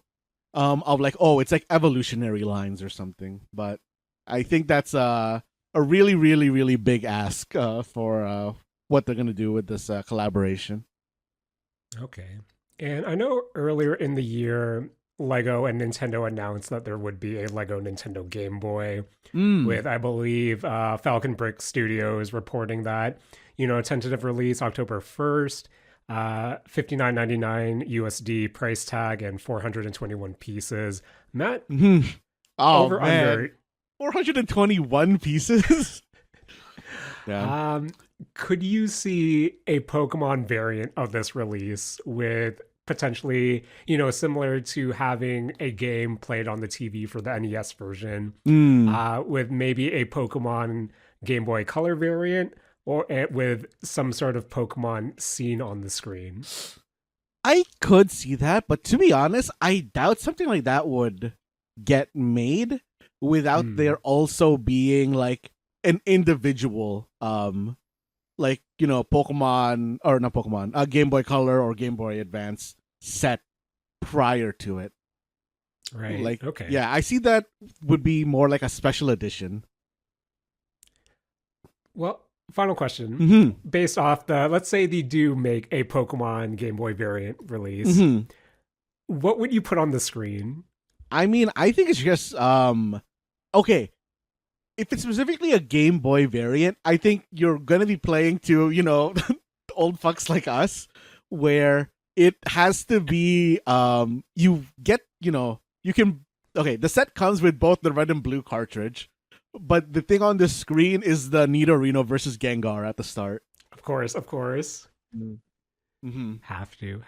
Of like, oh, it's like evolutionary lines or something. But I think that's a really, really, really big ask for what they're gonna do with this collaboration. Okay. And I know earlier in the year, Lego and Nintendo announced that there would be a Lego Nintendo Game Boy with, I believe, Falcon Brick Studios reporting that, tentative release October 1st, $59.99 USD price tag, and 421 pieces. Matt, Oh over man, under 421 pieces. Yeah. Could you see a Pokemon variant of this release with potentially, similar to having a game played on the TV for the NES version, with maybe a Pokemon Game Boy Color variant, or with some sort of Pokemon seen on the screen? I could see that, but to be honest, I doubt something like that would get made without there also being like an individual like Pokemon, or not Pokemon, Game Boy Color or Game Boy Advance set prior to it. Right. Like, Okay. yeah, I see that would be more like a special edition. Well, final question. Mm-hmm. Based off let's say they do make a Pokemon Game Boy variant release, Mm-hmm. what would you put on the screen? I mean, I think it's just okay. If it's specifically a Game Boy variant, I think you're gonna be playing to, old fucks like us, where it has to be you get, you can okay, the set comes with both the red and blue cartridge, but the thing on the screen is the Nidorino versus Gengar at the start. Of course, of course. Mm-hmm. Have to.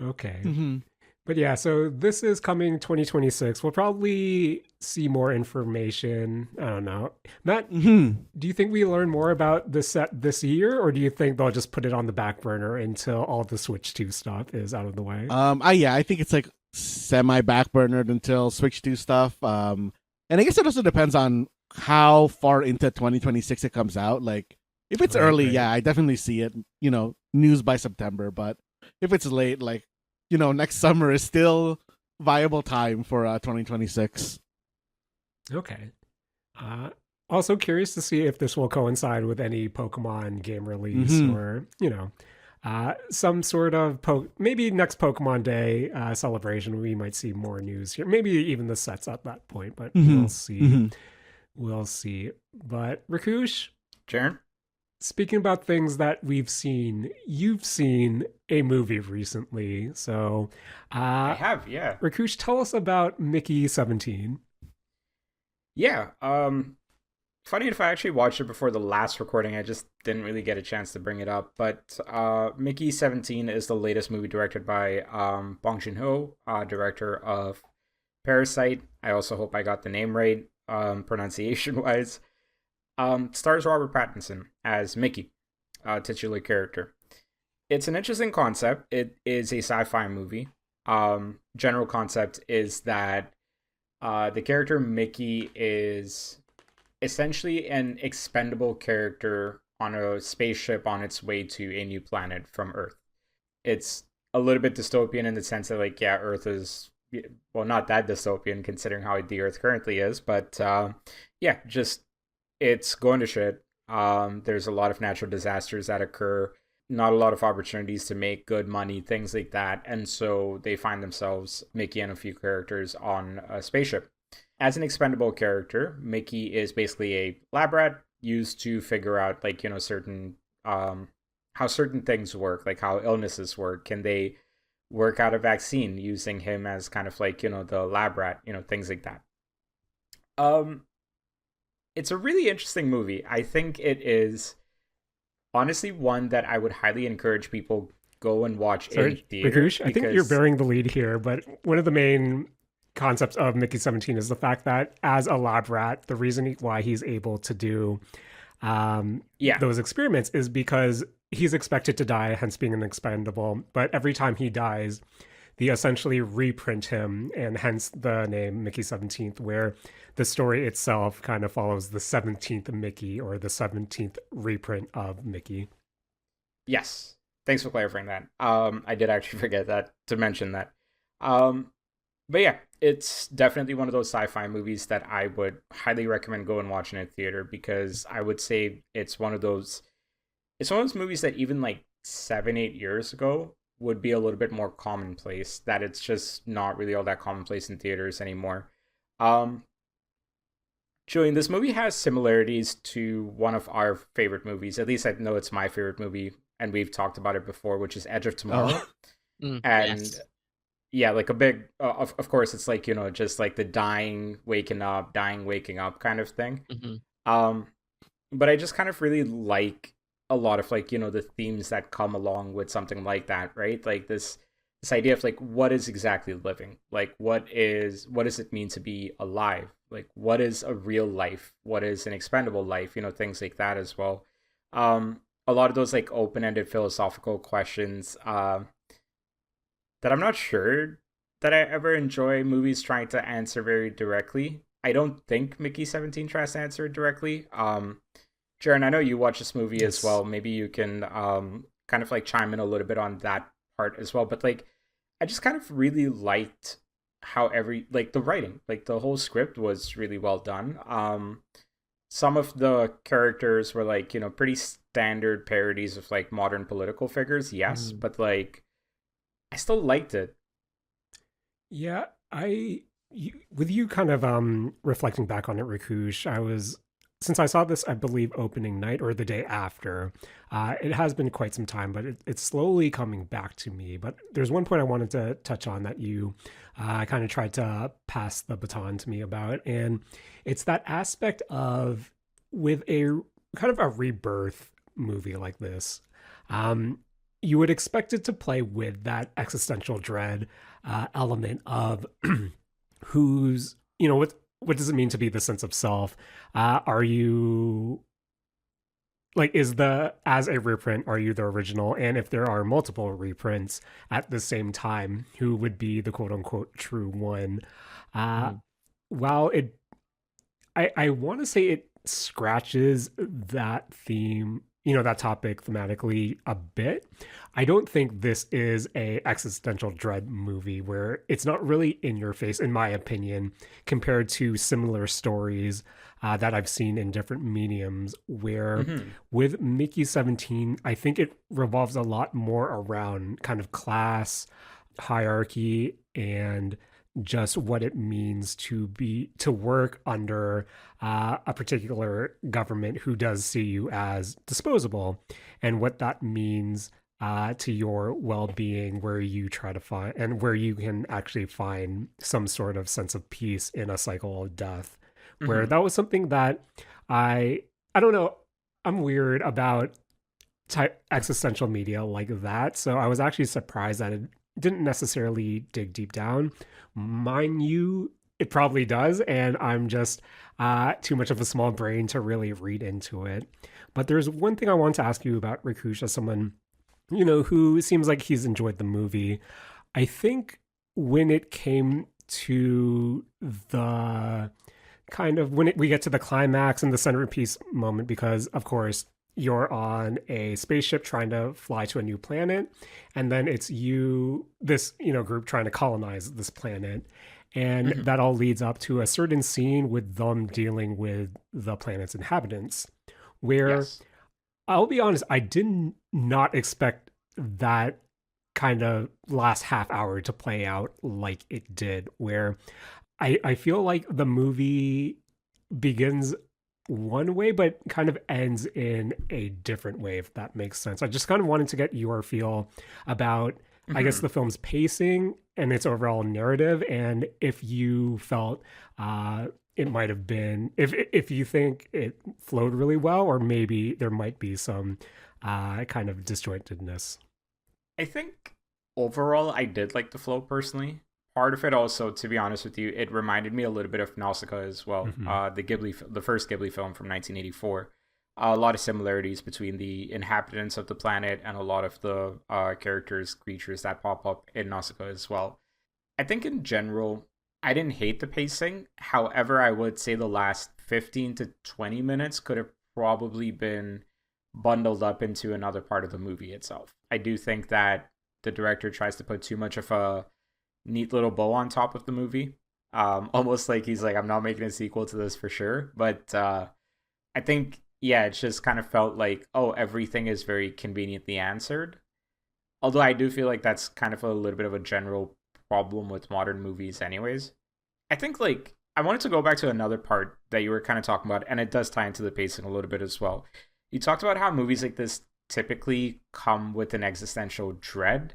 Okay. Mm-hmm. But yeah, so this is coming 2026. We'll probably see more information. I don't know. Matt, Mm-hmm. do you think we learn more about this set this year, or do you think they'll just put it on the back burner until all the Switch 2 stuff is out of the way? I think it's like semi backburnered until Switch 2 stuff. And I guess it also depends on how far into 2026 it comes out. Like if it's Right, early, right. yeah, I definitely see it, news by September, but if it's late, like, next summer is still viable time for 2026. Okay. Also curious to see if this will coincide with any Pokemon game release Mhm. or, some sort of maybe next Pokemon Day celebration. We might see more news here. Maybe even the sets at that point, but Mhm. we'll see. Mhm. We'll see. But Rakush, Jaren? speaking about things that we've seen, you've seen a movie recently. So, I have, yeah. Rakush, tell us about Mickey 17. Yeah. Funny enough, I actually watched it before the last recording. I just didn't really get a chance to bring it up. But Mickey 17 is the latest movie directed by Bong Joon-ho, director of Parasite. I also hope I got the name right, pronunciation-wise. Stars Robert Pattinson as Mickey, titular character. It's an interesting concept. It is a sci-fi movie. General concept is that the character Mickey is essentially an expendable character on a spaceship on its way to a new planet from Earth. It's a little bit dystopian in the sense that, like, yeah, Earth is, well, not that dystopian considering how the Earth currently is, but yeah, just it's going to shit. There's a lot of natural disasters that occur, not a lot of opportunities to make good money, things like that. And so they find themselves, Mickey and a few characters, on a spaceship. As an expendable character, Mickey is basically a lab rat used to figure out, like, certain how certain things work, like how illnesses work. Can they work out a vaccine using him as kind of like, the lab rat, things like that. It's a really interesting movie. I think it is honestly one that I would highly encourage people go and watch in Sorry, theater. Rakush, I think you're bearing the lead here, but one of the main concepts of Mickey 17 is the fact that as a lab rat, the reason why he's able to do those experiments is because he's expected to die, hence being an expendable. But every time he dies, they essentially reprint him, and hence the name Mickey 17th, where the story itself kind of follows the 17th Mickey or the 17th reprint of Mickey. Yes. Thanks for clarifying that. I did actually forget that to mention that. But yeah, it's definitely one of those sci-fi movies that I would highly recommend go and watch in a theater, because I would say it's one of those movies that even like 7-8 years ago would be a little bit more commonplace, that it's just not really all that commonplace in theaters anymore. Julian, this movie has similarities to one of our favorite movies. At least I know it's my favorite movie, and we've talked about it before, which is Edge of Tomorrow. And Yes. yeah, like a big, of course, it's like, just like the dying, waking up kind of thing. Mm-hmm. But I just kind of really like a lot of, like, the themes that come along with something like that, right? Like this idea of, like, what is exactly living? Like, what does it mean to be alive? Like, what is a real life? What is an expendable life? Things like that as well. A lot of those, like, open-ended philosophical questions that I'm not sure that I ever enjoy movies trying to answer very directly. I don't think Mickey 17 tries to answer it directly. Jaren, I know you watch this movie as well. Maybe you can kind of like chime in a little bit on that part as well. But like, I just kind of really liked how the writing, like the whole script was really well done. Some of the characters were like, pretty standard parodies of like modern political figures, yes, but like I still liked it. Yeah, with you kind of reflecting back on it, Rakush, since I saw this, I believe opening night or the day after. It has been quite some time, but it's slowly coming back to me. But there's one point I wanted to touch on that you kind of tried to pass the baton to me about, and it's that aspect of with a kind of a rebirth movie like this. You would expect it to play with that existential dread element of who's, what does it mean to be the sense of self? Are you like, as a reprint, are you the original? And if there are multiple reprints at the same time, who would be the quote unquote true one? While I want to say it scratches that theme, that topic thematically a bit. I don't think this is a existential dread movie where it's not really in your face, in my opinion, compared to similar stories that I've seen in different mediums. Where with Mickey 17, I think it revolves a lot more around kind of class hierarchy and just what it means to work under a particular government who does see you as disposable, and what that means to your well-being, where you try to find and where you can actually find some sort of sense of peace in a cycle of death. Where that was something that I don't know, I'm weird about existential media like that, so I was actually surprised that it didn't necessarily dig deep down. Mind you, it probably does, and I'm just too much of a small brain to really read into it. But there's one thing I want to ask you about, Rakush, as someone, who seems like he's enjoyed the movie. I think when it came to the kind of, we get to the climax and the centerpiece moment, because of course you're on a spaceship trying to fly to a new planet, and then it's this group trying to colonize this planet, and that all leads up to a certain scene with them dealing with the planet's inhabitants, where Yes. I'll be honest, I did not expect that kind of last half hour to play out like it did, where I feel like the movie begins one way but kind of ends in a different way, if that makes sense. I just kind of wanted to get your feel about, I guess, the film's pacing and its overall narrative, and if you felt it might have been, if you think it flowed really well, or maybe there might be some kind of disjointedness. I think overall I did like the flow personally. Part of it also, to be honest with you, it reminded me a little bit of Nausicaa as well. The first Ghibli film from 1984. A lot of similarities between the inhabitants of the planet and a lot of the characters, creatures that pop up in Nausicaa as well. I think in general, I didn't hate the pacing. However, I would say the last 15 to 20 minutes could have probably been bundled up into another part of the movie itself. I do think that the director tries to put too much of a neat little bow on top of the movie. Almost like he's like, I'm not making a sequel to this for sure. But I think, yeah, it just kind of felt like, oh, everything is very conveniently answered. Although I do feel like that's kind of a little bit of a general problem with modern movies anyways. I think, like, I wanted to go back to another part that you were kind of talking about, and it does tie into the pacing a little bit as well. You talked about how movies like this typically come with an existential dread.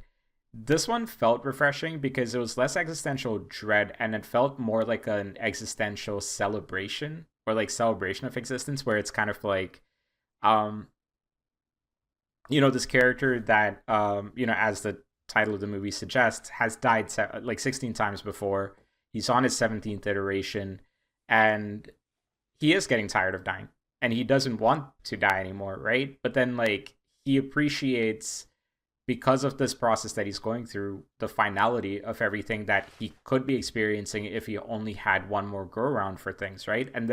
This one felt refreshing because it was less existential dread, and it felt more like an existential celebration, or like celebration of existence, where it's kind of like this character that as the title of the movie suggests, has died like 16 times before. He's on his 17th iteration, and he is getting tired of dying, and he doesn't want to die anymore, right? But then, like, he appreciates, because of this process that he's going through, the finality of everything that he could be experiencing if he only had one more go around for things, right? And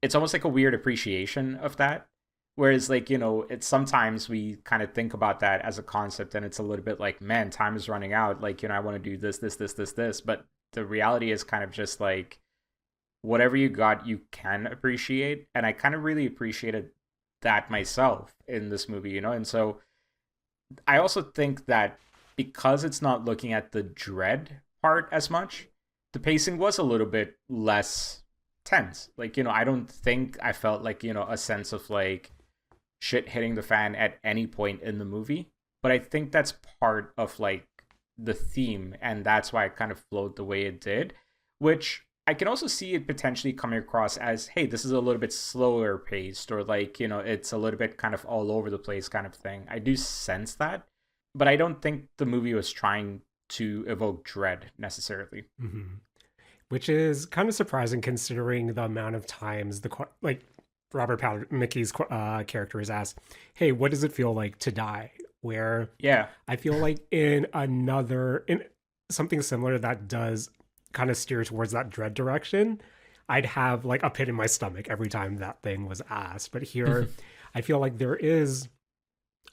it's almost like a weird appreciation of that, Whereas, like, it's sometimes we kind of think about that as a concept and it's a little bit like, man, time is running out. Like, I want to do this. But the reality is kind of just like, whatever you got, you can appreciate. And I kind of really appreciated that myself in this movie, And so I also think that because it's not looking at the dread part as much, the pacing was a little bit less tense. Like, I don't think I felt like, a sense of like shit hitting the fan at any point in the movie. But I think that's part of like the theme, and that's why it kind of flowed the way it did, which I can also see it potentially coming across as, hey, this is a little bit slower paced, or like, it's a little bit kind of all over the place kind of thing. I do sense that, but I don't think the movie was trying to evoke dread necessarily. Mm-hmm. Which is kind of surprising considering the amount of times like Mickey's character is asked, hey, what does it feel like to die? Where I feel like in something similar that does kind of steer towards that dread direction, I'd have like a pit in my stomach every time that thing was asked. But here, I feel like there is,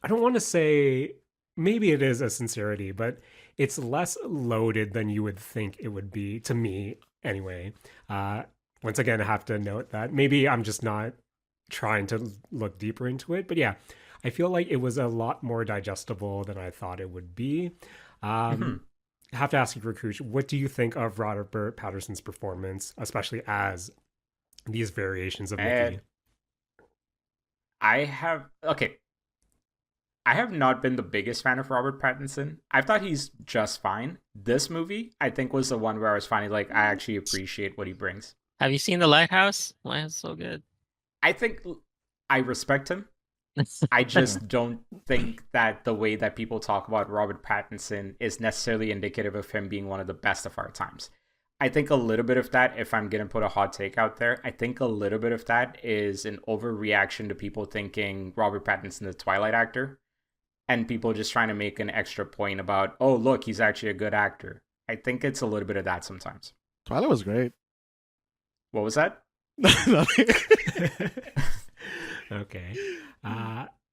I don't want to say, maybe it is a sincerity, but it's less loaded than you would think it would be, to me anyway. Once again, I have to note that maybe I'm just not trying to look deeper into it. But yeah, I feel like it was a lot more digestible than I thought it would be. I have to ask you, Rakush, what do you think of Robert Pattinson's performance, especially as these variations of Mickey? I have not been the biggest fan of Robert Pattinson. I thought he's just fine. This movie, I think, was the one where I was finally like, I actually appreciate what he brings. Have you seen The Lighthouse? Lighthouse is so good. I think I respect him. I just don't think that the way that people talk about Robert Pattinson is necessarily indicative of him being one of the best of our times. I think a little bit of that, if I'm going to put a hot take out there, I think a little bit of that is an overreaction to people thinking Robert Pattinson is a Twilight actor, and people just trying to make an extra point about, oh, look, he's actually a good actor. I think it's a little bit of that sometimes. Twilight was great. What was that? Okay.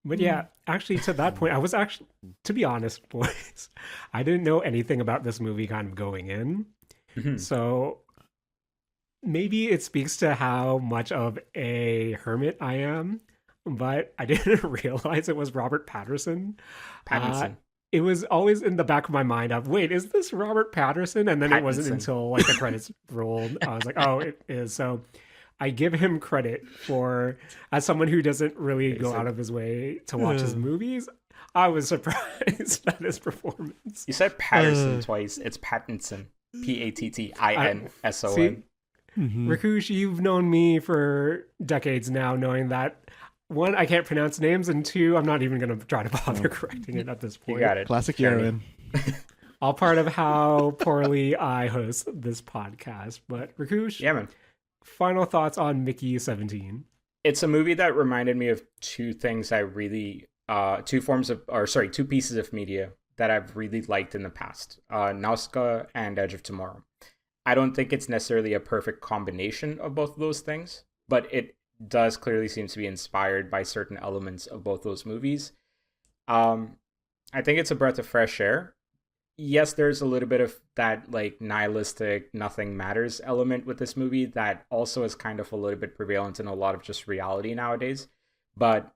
But yeah, actually, to that point, I was actually, to be honest, boys, I didn't know anything about this movie kind of going in. So maybe it speaks to how much of a hermit I am, but I didn't realize it was Robert Pattinson. It was always in the back of my mind of, wait, is this Robert Pattinson? And then it wasn't until like the credits rolled, I was like, oh, it is. So I give him credit for, as someone who doesn't really go out of his way to watch his movies, I was surprised at his performance. You said Patterson twice. It's Pattinson. Pattinson. Rakush, you've known me for decades now, knowing that, one, I can't pronounce names, and two, I'm not even going to try to bother correcting it at this point. You got it. Classic Jaren. All part of how poorly I host this podcast. But Rakush, yeah, man. Final thoughts on Mickey 17. It's a movie that reminded me of two things I really, two pieces of media that I've really liked in the past. Nausicaa and Edge of Tomorrow. I don't think it's necessarily a perfect combination of both of those things, but it does clearly seem to be inspired by certain elements of both those movies. I think it's a breath of fresh air. Yes, there's a little bit of that like nihilistic nothing matters element with this movie that also is kind of a little bit prevalent in a lot of just reality nowadays. But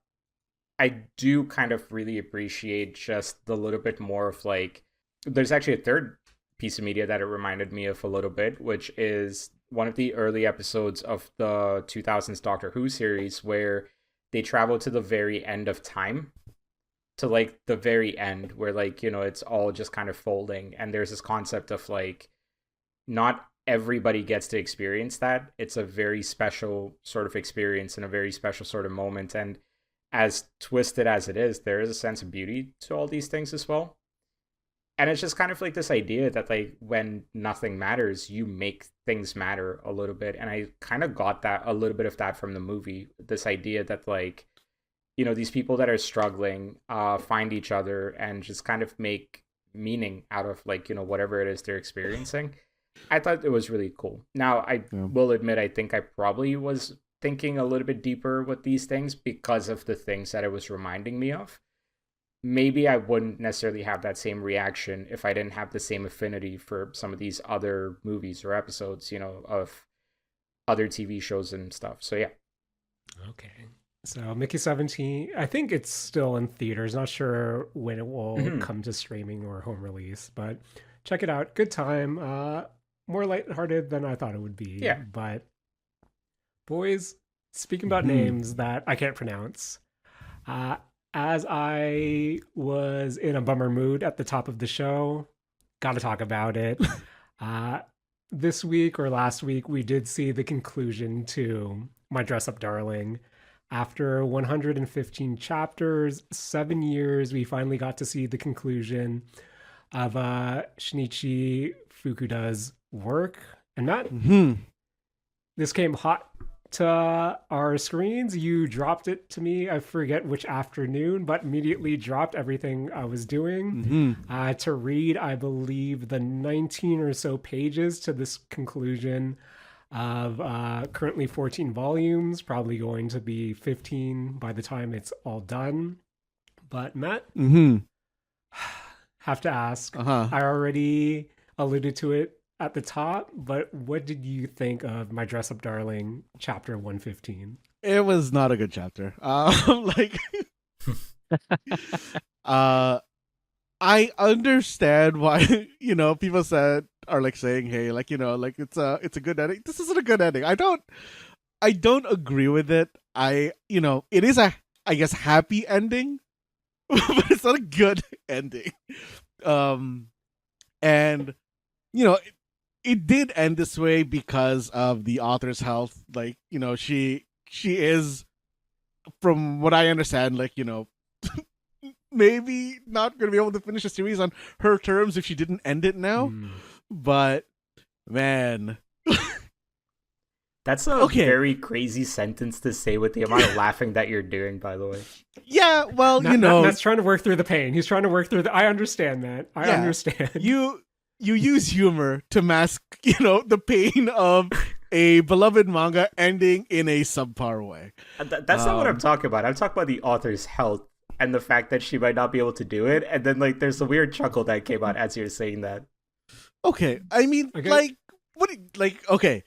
I do kind of really appreciate just the little bit more of like, there's actually a third piece of media that it reminded me of a little bit, which is one of the early episodes of the 2000s Doctor Who series where they travel to the very end of time, to like the very end where like, it's all just kind of folding. And there's this concept of like, not everybody gets to experience that. It's a very special sort of experience and a very special sort of moment. And as twisted as it is, there is a sense of beauty to all these things as well. And it's just kind of like this idea that like when nothing matters, you make things matter a little bit. And I kind of got that, a little bit of that from the movie. This idea that like, these people that are struggling find each other and just kind of make meaning out of like, whatever it is they're experiencing. I thought it was really cool. Now, I will admit, I think I probably was thinking a little bit deeper with these things because of the things that it was reminding me of. Maybe I wouldn't necessarily have that same reaction if I didn't have the same affinity for some of these other movies or episodes, of other TV shows and stuff. So yeah. Okay. So Mickey 17, I think it's still in theaters. Not sure when it will come to streaming or home release, but check it out. Good time. More lighthearted than I thought it would be. Yeah. But boys, speaking about names that I can't pronounce, as I was in a bummer mood at the top of the show, gotta talk about it. This week or last week, we did see the conclusion to My Dress Up Darling. After 115 chapters, 7 years, we finally got to see the conclusion of Shinichi Fukuda's work. And Matt, this came hot to our screens. You dropped it to me. I forget which afternoon, but immediately dropped everything I was doing to read, I believe, the 19 or so pages to this conclusion of currently 14 volumes, probably going to be 15 by the time it's all done. But Matt, have to ask, I already alluded to it at the top, but what did you think of My Dress Up Darling chapter 115? It was not a good chapter. I understand why people are like saying, hey, like it's a good ending. This isn't a good ending. I don't agree with it. It is a, I guess, happy ending, but it's not a good ending. And it did end this way because of the author's health. Like, she is, from what I understand, like, maybe not going to be able to finish the series on her terms if she didn't end it now. But, man. That's a very crazy sentence to say with the amount of laughing that you're doing, by the way. Yeah, well, Matt's trying to work through the pain. He's trying to work through I understand, Matt. I understand. You use humor to mask, the pain of a beloved manga ending in a subpar way. That's not what I'm talking about. I'm talking about the author's health and the fact that she might not be able to do it. And then, like, there's a weird chuckle that came out as you're saying that. Okay, I mean, okay,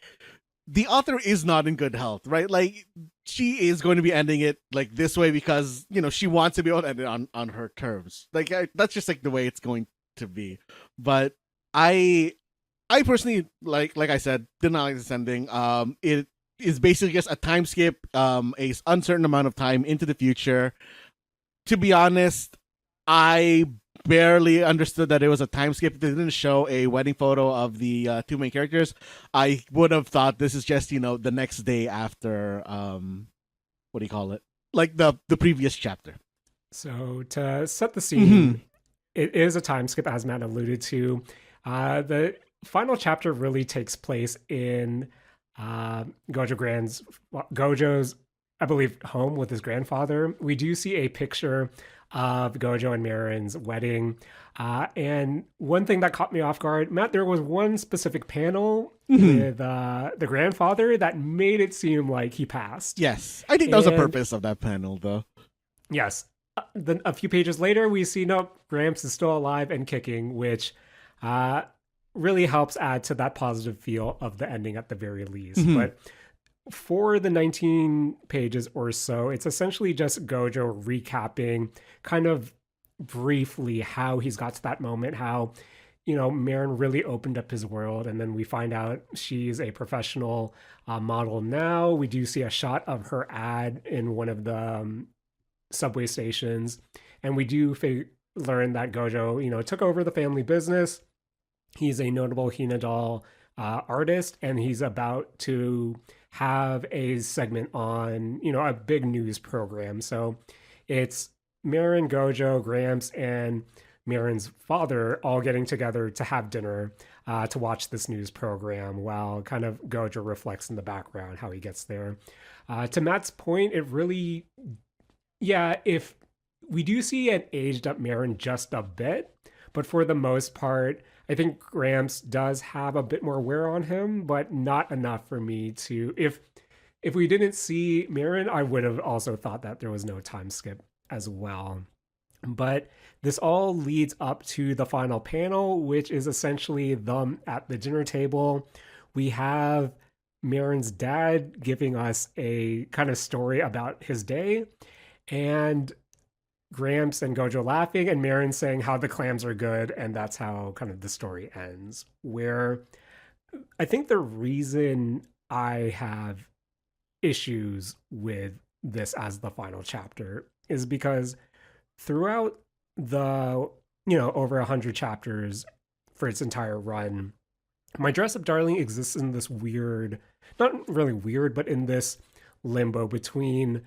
the author is not in good health, right? Like, she is going to be ending it like this way because she wants to be able to end it on her terms. Like, that's just like the way it's going to be. But I personally, like I said, did not like this ending. It is basically just a time skip, a uncertain amount of time into the future. To be honest, I barely understood that it was a time skip. They didn't show a wedding photo of the two main characters. I would have thought this is just, the next day after, what do you call it? Like the previous chapter. So to set the scene, it is a time skip, as Matt alluded to. The final chapter really takes place in Gojo's, I believe, home with his grandfather. We do see a picture of Gojo and Marin's wedding. And one thing that caught me off guard, Matt, there was one specific panel with the grandfather that made it seem like he passed. Yes. I think that was the purpose of that panel, though. Yes. Then a few pages later, we see, nope, Gramps is still alive and kicking, which really helps add to that positive feel of the ending at the very least. But for the 19 pages or so, it's essentially just Gojo recapping kind of briefly how he's got to that moment, how, Marin really opened up his world. And then we find out she's a professional model now. We do see a shot of her ad in one of the subway stations. And we do learn that Gojo, took over the family business. He's a notable Hina doll artist, and he's about to have a segment on, a big news program. So it's Marin, Gojo, Gramps, and Marin's father all getting together to have dinner to watch this news program while kind of Gojo reflects in the background how he gets there. To Matt's point, it really, if we do see an aged up Marin just a bit, but for the most part, I think Gramps does have a bit more wear on him, but not enough for me to, if if we didn't see Mirren, I would have also thought that there was no time skip as well. But this all leads up to the final panel, which is essentially them at the dinner table. We have Mirren's dad giving us a kind of story about his day, and Gramps and Gojo laughing, and Mirren saying how the clams are good, and that's how kind of the story ends. Where I think the reason I have issues with this as the final chapter is because throughout the over 100 chapters for its entire run, My Dress Up Darling exists in this weird, not really weird, but in this limbo between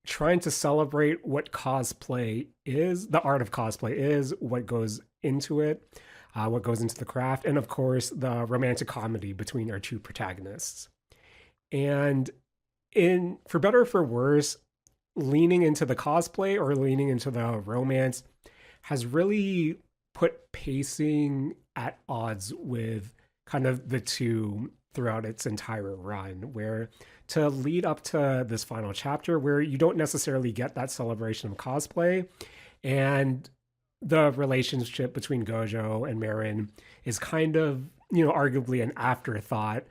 trying to celebrate what cosplay is, the art of cosplay is, what goes into it, what goes into the craft, and of course the romantic comedy between our two protagonists. And in for better or for worse, leaning into the cosplay or leaning into the romance has really put pacing at odds with kind of the two throughout its entire run, where to lead up to this final chapter where you don't necessarily get that celebration of cosplay, and the relationship between Gojo and Marin is kind of, arguably an afterthought,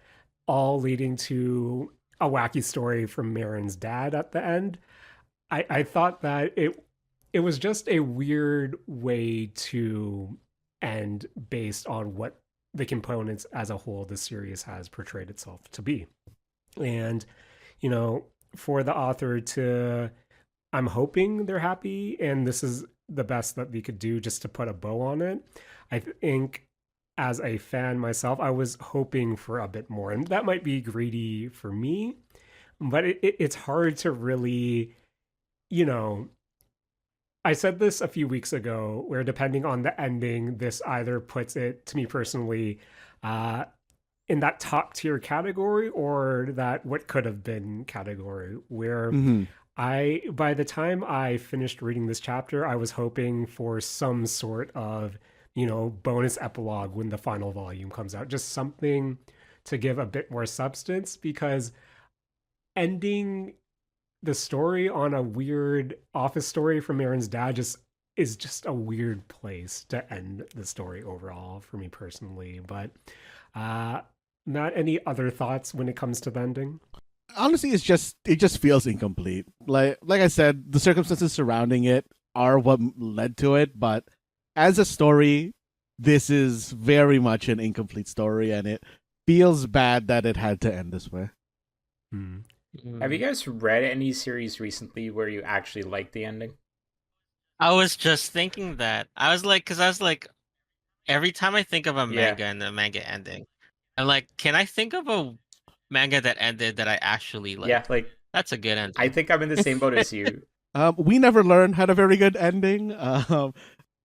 all leading to a wacky story from Marin's dad at the end. I thought that it was just a weird way to end based on what the components as a whole the series has portrayed itself to be. And, for the author to, I'm hoping they're happy and this is the best that they could do just to put a bow on it. I think as a fan myself, I was hoping for a bit more, and that might be greedy for me, but it's hard to really, I said this a few weeks ago, where depending on the ending, this either puts it, to me personally, in that top tier category or that what could have been category, where by the time I finished reading this chapter, I was hoping for some sort of, bonus epilogue when the final volume comes out, just something to give a bit more substance, because ending the story on a weird office story from Aaron's dad is just a weird place to end the story overall for me personally. But not any other thoughts when it comes to the ending? Honestly, it just feels incomplete. Like I said, the circumstances surrounding it are what led to it, but as a story, this is very much an incomplete story, and it feels bad that it had to end this way. Have you guys read any series recently where you actually liked the ending? I was just thinking that. I was like, every time I think of a manga and the manga ending, I'm like, can I think of a manga that ended that I actually like? Yeah, that's a good ending. I think I'm in the same boat as you. We Never Learned had a very good ending.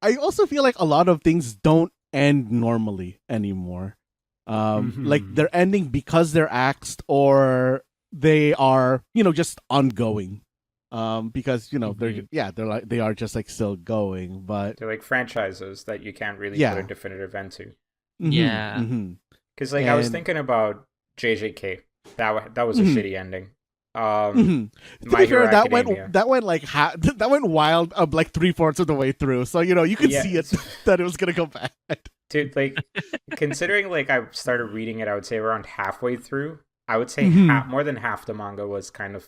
I also feel like a lot of things don't end normally anymore. Like they're ending because they're axed, or they are, just ongoing. Because they are just like still going, but they're like franchises that you can't really put a definitive end to. Yeah, because I was thinking about JJK. That was a shitty ending. To be fair, that went wild like 3/4 of the way through. So you could see it that it was gonna go bad. Dude, considering I started reading it, I would say around halfway through. I would say more than half the manga was kind of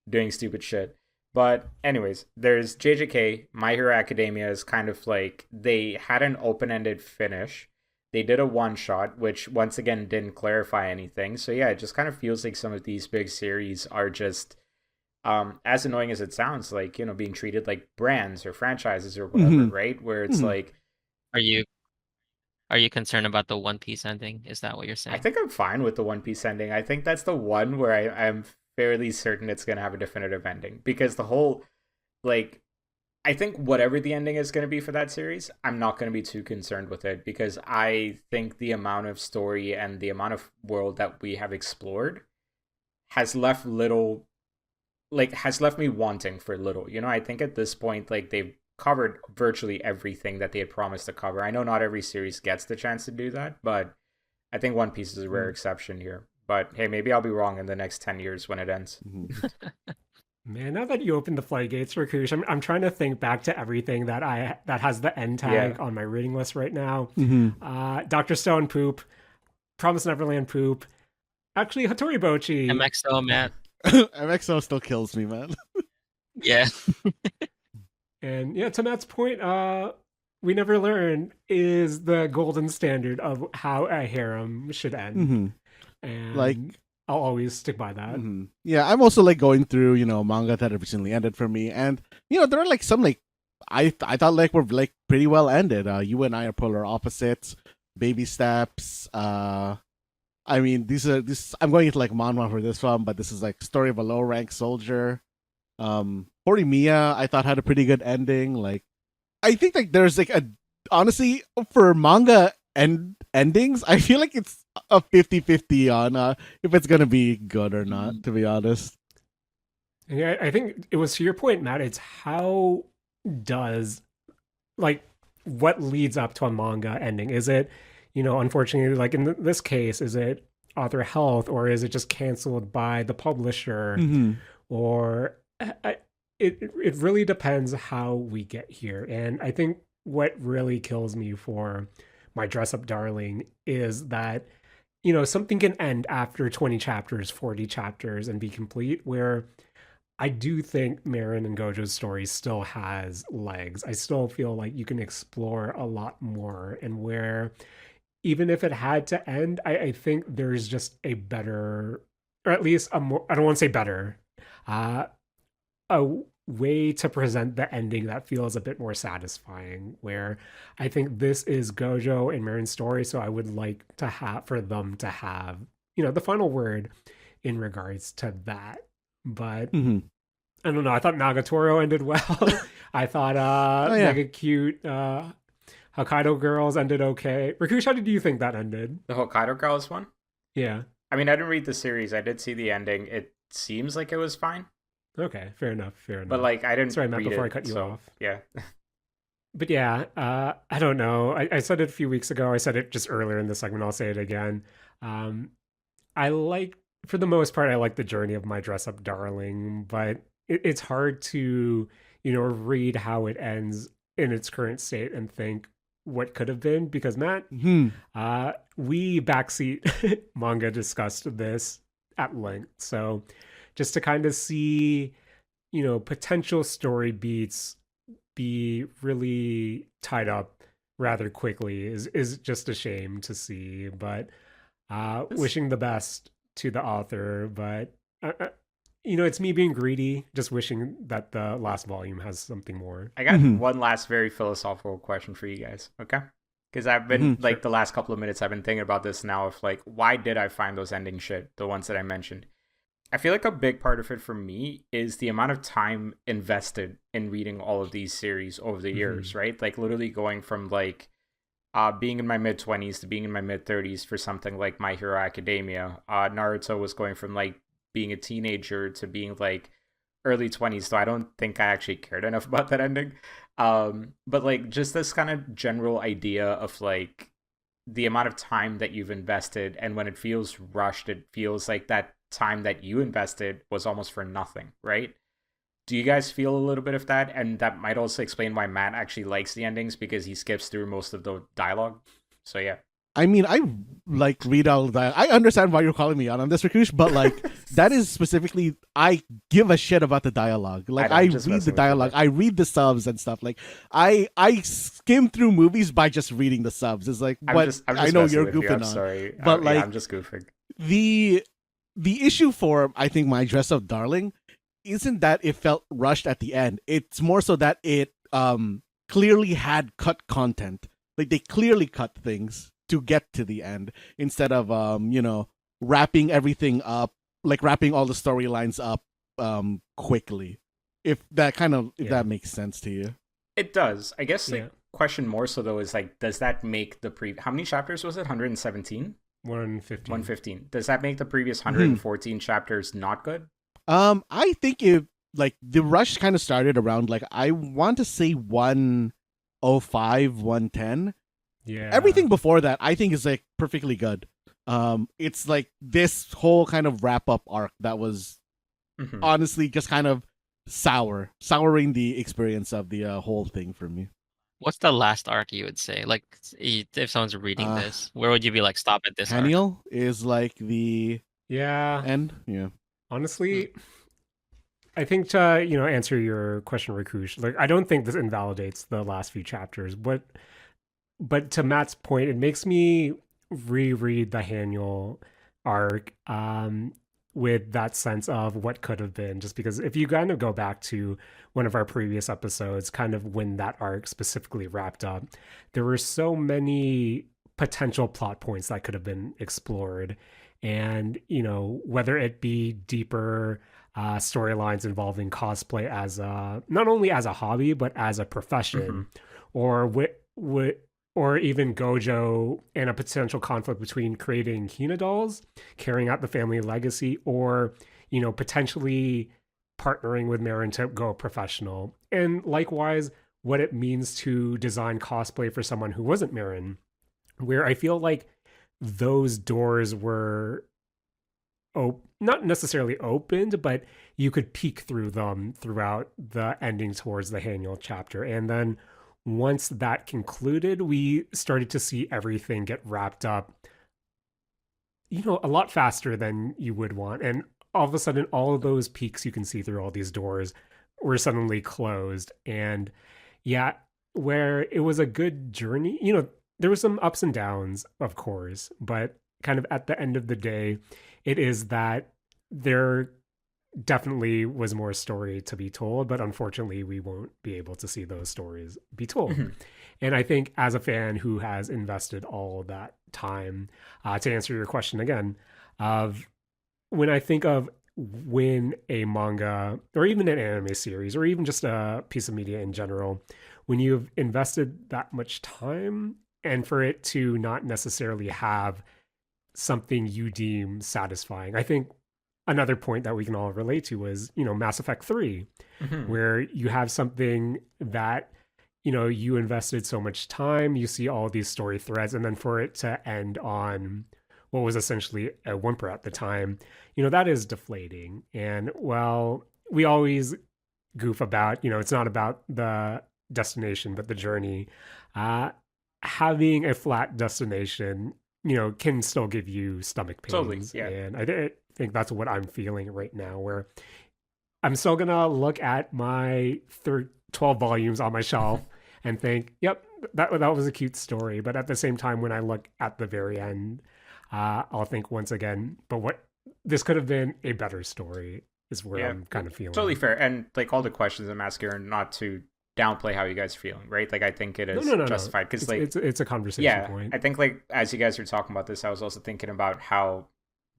doing stupid shit. But anyways, there's JJK. My Hero Academia is kind of they had an open-ended finish. They did a one-shot, which once again didn't clarify anything. So yeah, it just kind of feels like some of these big series are just as annoying as it sounds, being treated like brands or franchises or whatever, right? Where it's Are you concerned about the One Piece ending? Is that what you're saying? I think I'm fine with the One Piece ending. I think that's the one where I'm fairly certain it's going to have a definitive ending, because the whole, I think whatever the ending is going to be for that series, I'm not going to be too concerned with it, because I think the amount of story and the amount of world that we have explored has left little, has left me wanting for little. I think at this point, they've covered virtually everything that they had promised to cover. I know not every series gets the chance to do that, but I think One Piece is a rare exception here. But hey, maybe I'll be wrong in the next 10 years when it ends. Man, now that you opened the floodgates, Rakush, I'm trying to think back to everything that has the end tag on my reading list right now. Dr. Stone poop, Promise Neverland poop, actually Hattori Bochi. MXO, Matt. MXO still kills me, man. Yeah. And yeah, to Matt's point, We Never Learn is the golden standard of how a harem should end. And Like, I'll always stick by that. yeah, I'm also like going through, manga that have recently ended for me, and there are like some like I thought like were like pretty well ended. You and I are polar opposites. Baby steps. I mean, I'm going into like manhwa for this one, but this is like story of a low rank soldier. Horimiya, I thought had a pretty good ending. Like, I think like there's like honestly for manga endings, I feel like it's a 50-50 on if it's gonna be good or not, to be honest. Yeah, I think it was to your point, Matt. It's how does like what leads up to a manga ending? Is it, unfortunately, like in this case, is it author health, or is it just canceled by the publisher, or it really depends how we get here. And I think what really kills me for My Dress Up Darling is that something can end after 20 chapters, 40 chapters, and be complete, where I do think Marin and Gojo's story still has legs. I still feel like you can explore a lot more, and where even if it had to end, I think there's just a better, or at least a more, I don't want to say better, a way to present the ending that feels a bit more satisfying, where I think this is Gojo and Marin's story, so I would like to have for them to have, the final word in regards to that. But I don't know. I thought Nagatoro ended well. I thought Mega Cute Hokkaido Girls ended okay. Rakush, how did you think that ended? The Hokkaido Girls one? Yeah. I mean, I didn't read the series. I did see the ending. It seems like it was fine. Okay, fair enough. But like, I didn't. Sorry, Matt, read before it, I cut you so, off. Yeah. But yeah, I don't know. I said it a few weeks ago. I said it just earlier in the segment. I'll say it again. I like, for the most part, I like the journey of My Dress Up Darling, but it's hard to, read how it ends in its current state and think what could have been, because Matt, we backseat manga discussed this at length. So just to kind of see, potential story beats be really tied up rather quickly is just a shame to see. But wishing the best to the author, but it's me being greedy, just wishing that the last volume has something more. I got one last very philosophical question for you guys, okay? Because I've been like the last couple of minutes I've been thinking about this now of like, why did I find those ending shit, the ones that I mentioned? I feel like a big part of it for me is the amount of time invested in reading all of these series over the years, right? Like literally going from like being in my mid-20s to being in my mid-30s for something like My Hero Academia. Naruto was going from like being a teenager to being like early 20s, so I don't think I actually cared enough about that ending. But like just this kind of general idea of like the amount of time that you've invested, and when it feels rushed, it feels like that time that you invested was almost for nothing, right? Do you guys feel a little bit of that? And that might also explain why Matt actually likes the endings, because he skips through most of the dialogue. So yeah. I mean, I like read all that. I understand why you're calling me out on this, Rakush, but like that is specifically, I give a shit about the dialogue. Like I read the dialogue, I read the subs and stuff. Like I skim through movies by just reading the subs. It's like what I'm just I know you're goofing. goofing I'm on, sorry, but like I'm just goofing. The issue for, I think, My Dress Up Darling isn't that it felt rushed at the end. It's more so that it clearly had cut content. Like they clearly cut things to get to the end, instead of wrapping everything up, like wrapping all the storylines up quickly. If that makes sense to you. It does. I guess the question more so though is like, does that make the how many chapters was it? 117? 115. Does that make the previous 114 chapters not good? I think if like the rush kind of started around like, I want to say 105, 110. Yeah. Everything before that I think is like perfectly good. It's like this whole kind of wrap up arc that was Mhm. honestly just kind of souring the experience of the whole thing for me. What's the last arc you would say? Like, if someone's reading this, where would you be like, stop at this arc? Haniel is like the Yeah. end. Yeah. Honestly, I think to answer your question, Rakush, like I don't think this invalidates the last few chapters, but to Matt's point, it makes me reread the Haniel arc with that sense of what could have been. Just because if you kind of go back to one of our previous episodes, kind of when that arc specifically wrapped up, there were so many potential plot points that could have been explored. And, whether it be deeper storylines involving cosplay as not only as a hobby, but as a profession, or or even Gojo and a potential conflict between creating Hina dolls, carrying out the family legacy, or, potentially partnering with Marin to go professional. And likewise, what it means to design cosplay for someone who wasn't Marin, where I feel like those doors were not necessarily opened, but you could peek through them throughout the ending towards the Haniel chapter. And then once that concluded, we started to see everything get wrapped up, a lot faster than you would want. And all of a sudden, all of those peaks you can see through all these doors were suddenly closed. And yeah, where it was a good journey, there were some ups and downs, of course, but kind of at the end of the day, it is that there definitely was more story to be told, but unfortunately we won't be able to see those stories be told. And I think as a fan who has invested all that time, to answer your question again, of when I think of when a manga or even an anime series or even just a piece of media in general, when you've invested that much time and for it to not necessarily have something you deem satisfying, I think another point that we can all relate to is, Mass Effect 3, where you have something that, you invested so much time, you see all these story threads, and then for it to end on what was essentially a whimper at the time, that is deflating. And well, we always goof about, it's not about the destination, but the journey. Having a flat destination, can still give you stomach pains. Totally, yeah. And I think that's what I'm feeling right now, where I'm still gonna look at my 12 volumes on my shelf and think, yep, that was a cute story. But at the same time, when I look at the very end, I'll think once again, but what this could have been a better story is where I'm kind of feeling. Totally fair. And like all the questions I'm asking are not to downplay how you guys are feeling, right? Like I think it is justified because it's a conversation point. I think like as you guys were talking about this, I was also thinking about how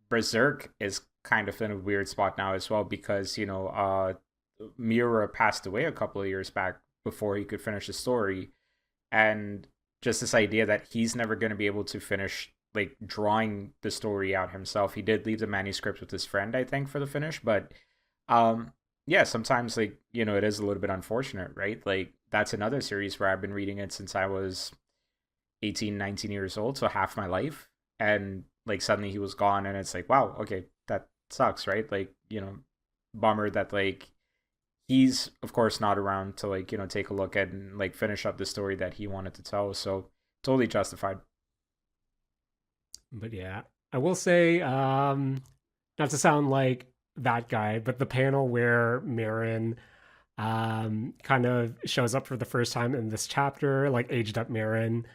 Berserk is kind of in a weird spot now as well, because Miura passed away a couple of years back before he could finish the story, and just this idea that he's never going to be able to finish like drawing the story out himself. He did leave the manuscript with his friend, I think, for the finish, but yeah, sometimes like it is a little bit unfortunate, right? Like that's another series where I've been reading it since I was 18, 19 years old, so half my life, and like suddenly he was gone, and it's like, wow, okay, that sucks, right? Like, bummer that like he's of course not around to like take a look at and like finish up the story that he wanted to tell. So totally justified. But yeah, I will say, not to sound like that guy, but the panel where Marin kind of shows up for the first time in this chapter, like aged up Marin,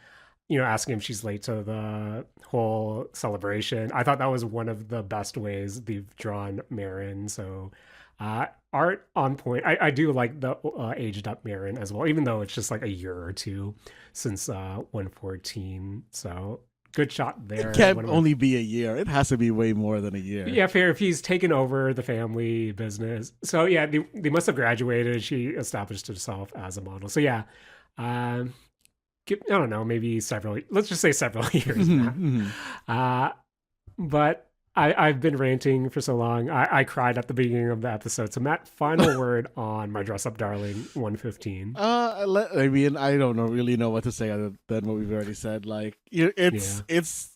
asking if she's late to the whole celebration. I thought that was one of the best ways they've drawn Marin. So art on point. I do like the aged up Marin as well, even though it's just like a year or two since 114. So good shot there. It can't only be a year. It has to be way more than a year. Yeah, fair. If he's taken over the family business. So yeah, they must have graduated. She established herself as a model. So yeah, I don't know, maybe let's just say several years now. But I've been ranting for so long. I cried at the beginning of the episode. So Matt, final word on My Dress Up Darling 115. I mean, I don't really know what to say other than what we've already said. Like, it's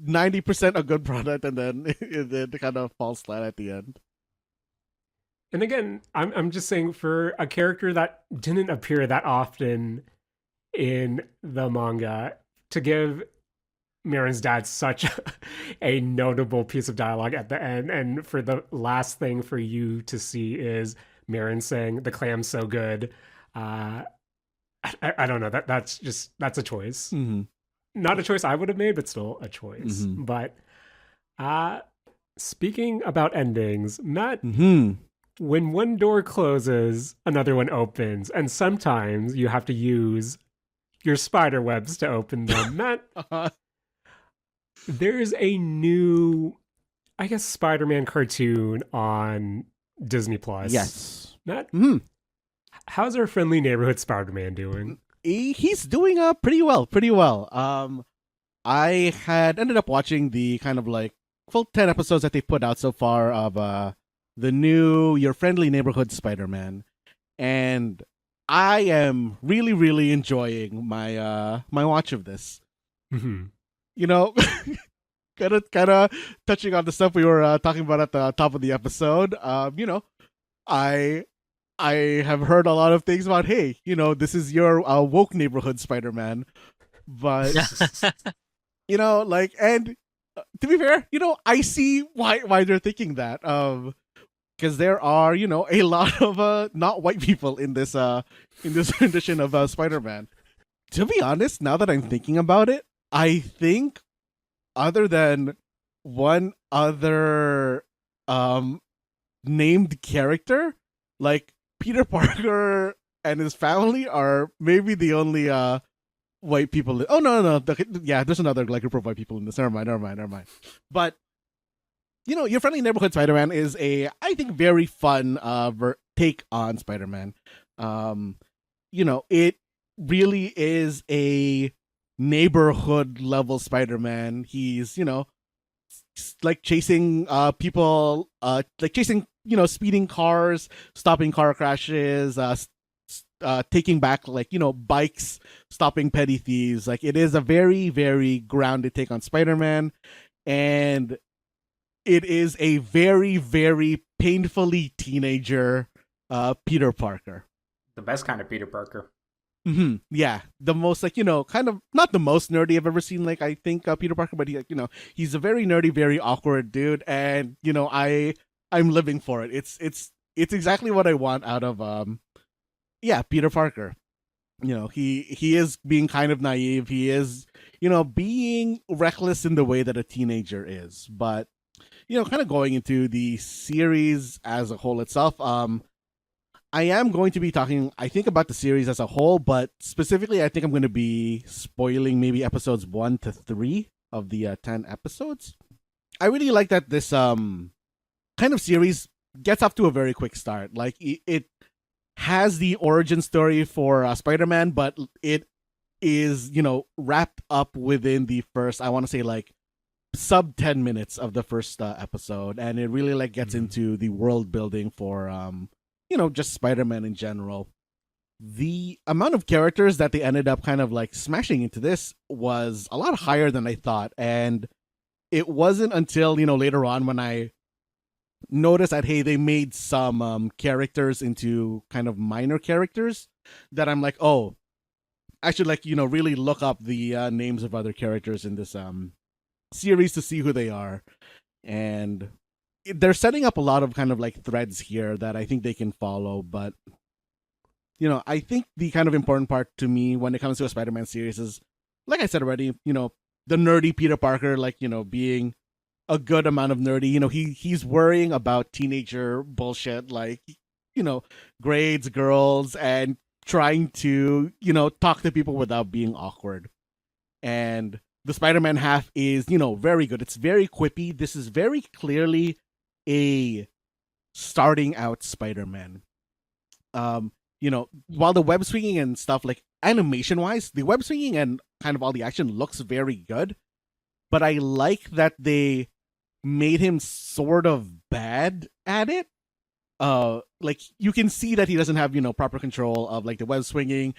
90% a good product, and then it kind of falls flat at the end. And again, I'm just saying for a character that didn't appear that often in the manga, to give Miran's dad such a notable piece of dialogue at the end, and for the last thing for you to see is Miran saying the clam's so good. I don't know, that's a choice. Mm-hmm. Not a choice I would have made, but still a choice. Mm-hmm. But speaking about endings, Matt, Mm-hmm. when one door closes, another one opens, and sometimes you have to use your spider webs to open them. Matt, there's a new, I guess, Spider-Man cartoon on Disney Plus. Yes. Matt, Mm-hmm. how's our friendly neighborhood Spider-Man doing? He's doing pretty well, pretty well. I had ended up watching the kind of like full 10 episodes that they put out so far of the new Your Friendly Neighborhood Spiderman, and I am really, really enjoying my my watch of this. Mm-hmm. You know, kind of touching on the stuff we were talking about at the top of the episode. You know, I have heard a lot of things about, hey, you know, this is your woke neighborhood Spider-Man, but you know, like, and to be fair, you know, I see why they're thinking that. Because there are, you know, a lot of not white people in this edition of Spider-Man. To be honest, now that I'm thinking about it, I think other than one other named character, like Peter Parker and his family are maybe the only white people. Oh no. Yeah, there's another like group of white people in this. Never mind. But you know, Your Friendly Neighborhood Spider-Man is I think, very fun take on Spider-Man. You know, it really is a neighborhood level Spider-Man. He's, you know, like chasing people, like chasing, you know, speeding cars, stopping car crashes, taking back, like, you know, bikes, stopping petty thieves. Like, it is a very, very grounded take on Spider-Man, and it is a very, very painfully teenager Peter Parker. The best kind of Peter Parker. Mm-hmm. Yeah, the most, like, you know, kind of not the most nerdy I've ever seen. Like, I think Peter Parker, but he, like, you know, he's a very nerdy, very awkward dude, and you know, I'm living for it. It's exactly what I want out of Peter Parker. You know, he is being kind of naive. He is, you know, being reckless in the way that a teenager is, but you know, kind of going into the series as a whole itself. I am going to be talking, I think, about the series as a whole, but specifically, I think I'm going to be spoiling maybe episodes 1 to 3 of the 10 episodes. I really like that this kind of series gets off to a very quick start. Like, it has the origin story for Spider-Man, but it is, you know, wrapped up within the first, I want to say, like, sub 10 minutes of the first episode, and it really, like, gets into the world building for you know, just Spider-Man in general. The amount of characters that they ended up kind of like smashing into this was a lot higher than I thought, and it wasn't until, you know, later on when I noticed that, hey, they made some characters into kind of minor characters, that I'm like, oh, I should, like, you know, really look up the names of other characters in this series to see who they are. And they're setting up a lot of kind of like threads here that I think they can follow, but you know, I think the kind of important part to me when it comes to a Spider-Man series is, like I said already, you know, the nerdy Peter Parker, like, you know, being a good amount of nerdy. You know, he's worrying about teenager bullshit, like, you know, grades, girls, and trying to, you know, talk to people without being awkward. And the Spider-Man half is, you know, very good. It's very quippy. This is very clearly a starting out Spider-Man. You know, while the web swinging and stuff, like, animation wise, the web swinging and kind of all the action looks very good, but I like that they made him sort of bad at it. Like, you can see that he doesn't have, you know, proper control of, like, the web swinging.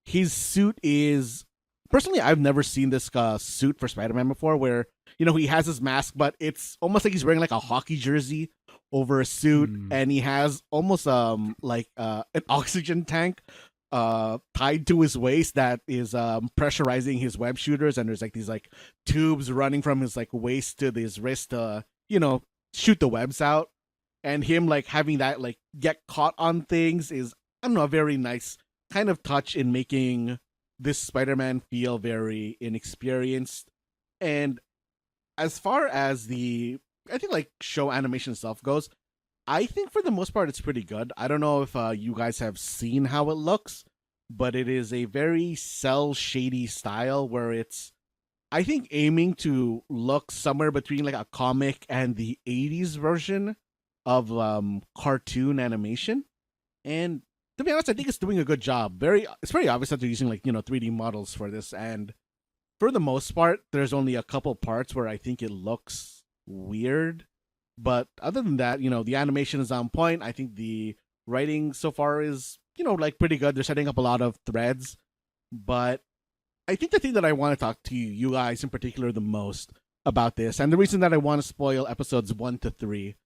His suit is personally, I've never seen this suit for Spider-Man before, where he has his mask, but it's almost like he's wearing like a hockey jersey over a suit, and he has almost like an oxygen tank tied to his waist that is pressurizing his web shooters, and there's like these like tubes running from his like waist to his wrist to shoot the webs out, and him like having that like get caught on things is, I don't know, a very nice kind of touch in making this Spider-Man feel very inexperienced. And as far as the, I think like show animation stuff goes, I think for the most part it's pretty good. I don't know if you guys have seen how it looks, but it is a very cell shady style where it's, I think, aiming to look somewhere between like a comic and the 80s version of cartoon animation. And to be honest, I think it's doing a good job. It's very obvious that they're using like 3D models for this, and for the most part, there's only a couple parts where I think it looks weird. But other than that, the animation is on point. I think the writing so far is, like pretty good. They're setting up a lot of threads. But I think the thing that I want to talk to you guys in particular the most about this, and the reason that I want to spoil episodes 1 to 3,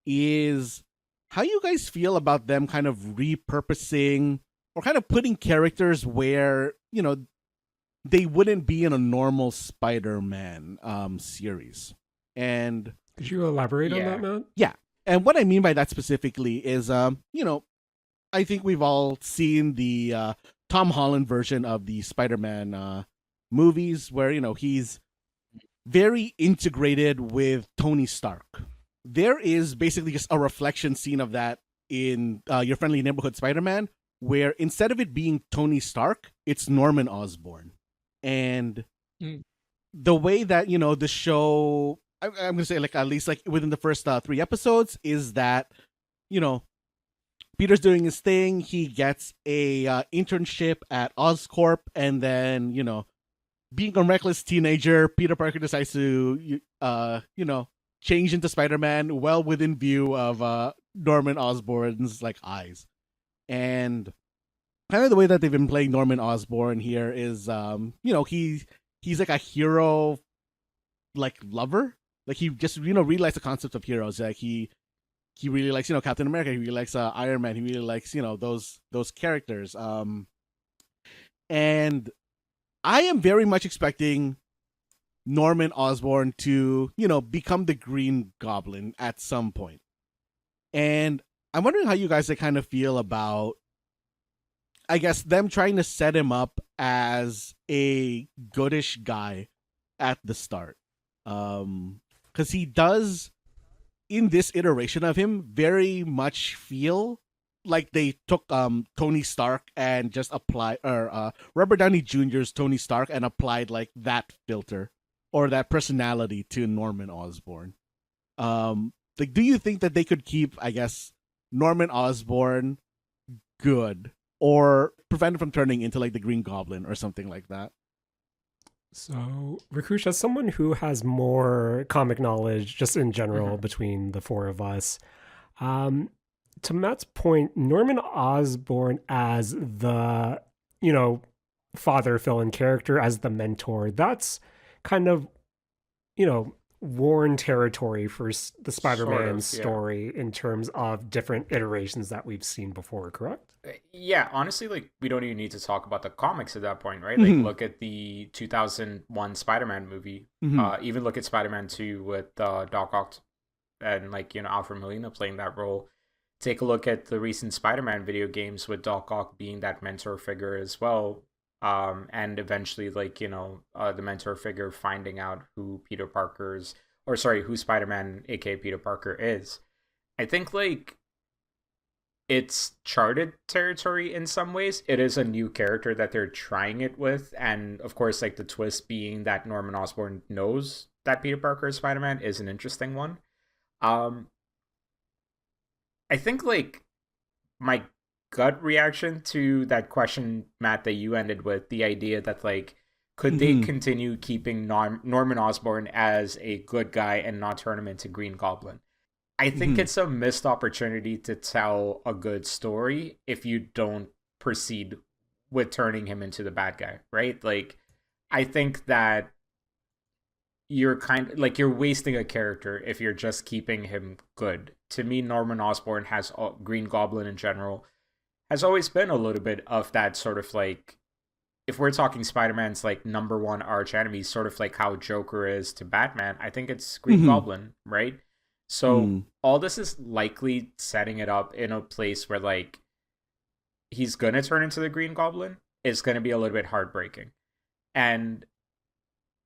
is how you guys feel about them kind of repurposing or kind of putting characters where, they wouldn't be in a normal Spider-Man series. And could you elaborate on that, Matt? Yeah. And what I mean by that specifically is, I think we've all seen the Tom Holland version of the Spider-Man movies where, he's very integrated with Tony Stark. There is basically just a reflection scene of that in Your Friendly Neighborhood Spider-Man, where instead of it being Tony Stark, it's Norman Osborn. And the way that, the show, I'm going to say like at least like within the first 3 episodes, is that, Peter's doing his thing. He gets a internship at Oscorp, and then, being a reckless teenager, Peter Parker decides to, change into Spider-Man well within view of Norman Osborn's like eyes. And kind of the way that they've been playing Norman Osborn here is, he's like a hero like lover. Like he just, really likes the concept of heroes. Like he really likes, Captain America. He really likes Iron Man. He really likes, those characters. And I am very much expecting Norman Osborn to, become the Green Goblin at some point. And I'm wondering how you guys kind of feel about, I guess, them trying to set him up as a goodish guy at the start. Because he does, in this iteration of him, very much feel like they took Tony Stark and just applied, or Robert Downey Jr.'s Tony Stark and applied like that filter or that personality to Norman Osborn. Like, do you think that they could keep, I guess, Norman Osborn good or prevent him from turning into like the Green Goblin or something like that? So, Rakush, as someone who has more comic knowledge just in general between the 4 of us, to Matt's point, Norman Osborn as the, father fill-in character, as the mentor, that's kind of, worn territory for the Spider-Man story in terms of different iterations that we've seen before, correct? Yeah, honestly, like, we don't even need to talk about the comics at that point, right? Like, look at the 2001 Spider-Man movie. Even look at Spider-Man 2 with Doc Ock and, like, Alfred Molina playing that role. Take a look at the recent Spider-Man video games with Doc Ock being that mentor figure as well. And eventually, like, the mentor figure finding out who who Spider-Man, aka Peter Parker, is. I think, like, it's charted territory in some ways. It is a new character that they're trying it with. And, of course, like, the twist being that Norman Osborn knows that Peter Parker is Spider-Man is an interesting one. I think, like, my gut reaction to that question, Matt, that you ended with, the idea that, like, could they continue keeping Norman Osborn as a good guy and not turn him into Green Goblin? I think it's a missed opportunity to tell a good story if you don't proceed with turning him into the bad guy, right? Like, I think that you're you're wasting a character if you're just keeping him good. To me, Norman Osborn has Green Goblin in general has always been a little bit of that sort of like, if we're talking Spider-Man's like number one arch enemy, sort of like how Joker is to Batman, I think it's Green Goblin, right? So all this is likely setting it up in a place where like he's gonna turn into the Green Goblin is gonna be a little bit heartbreaking. And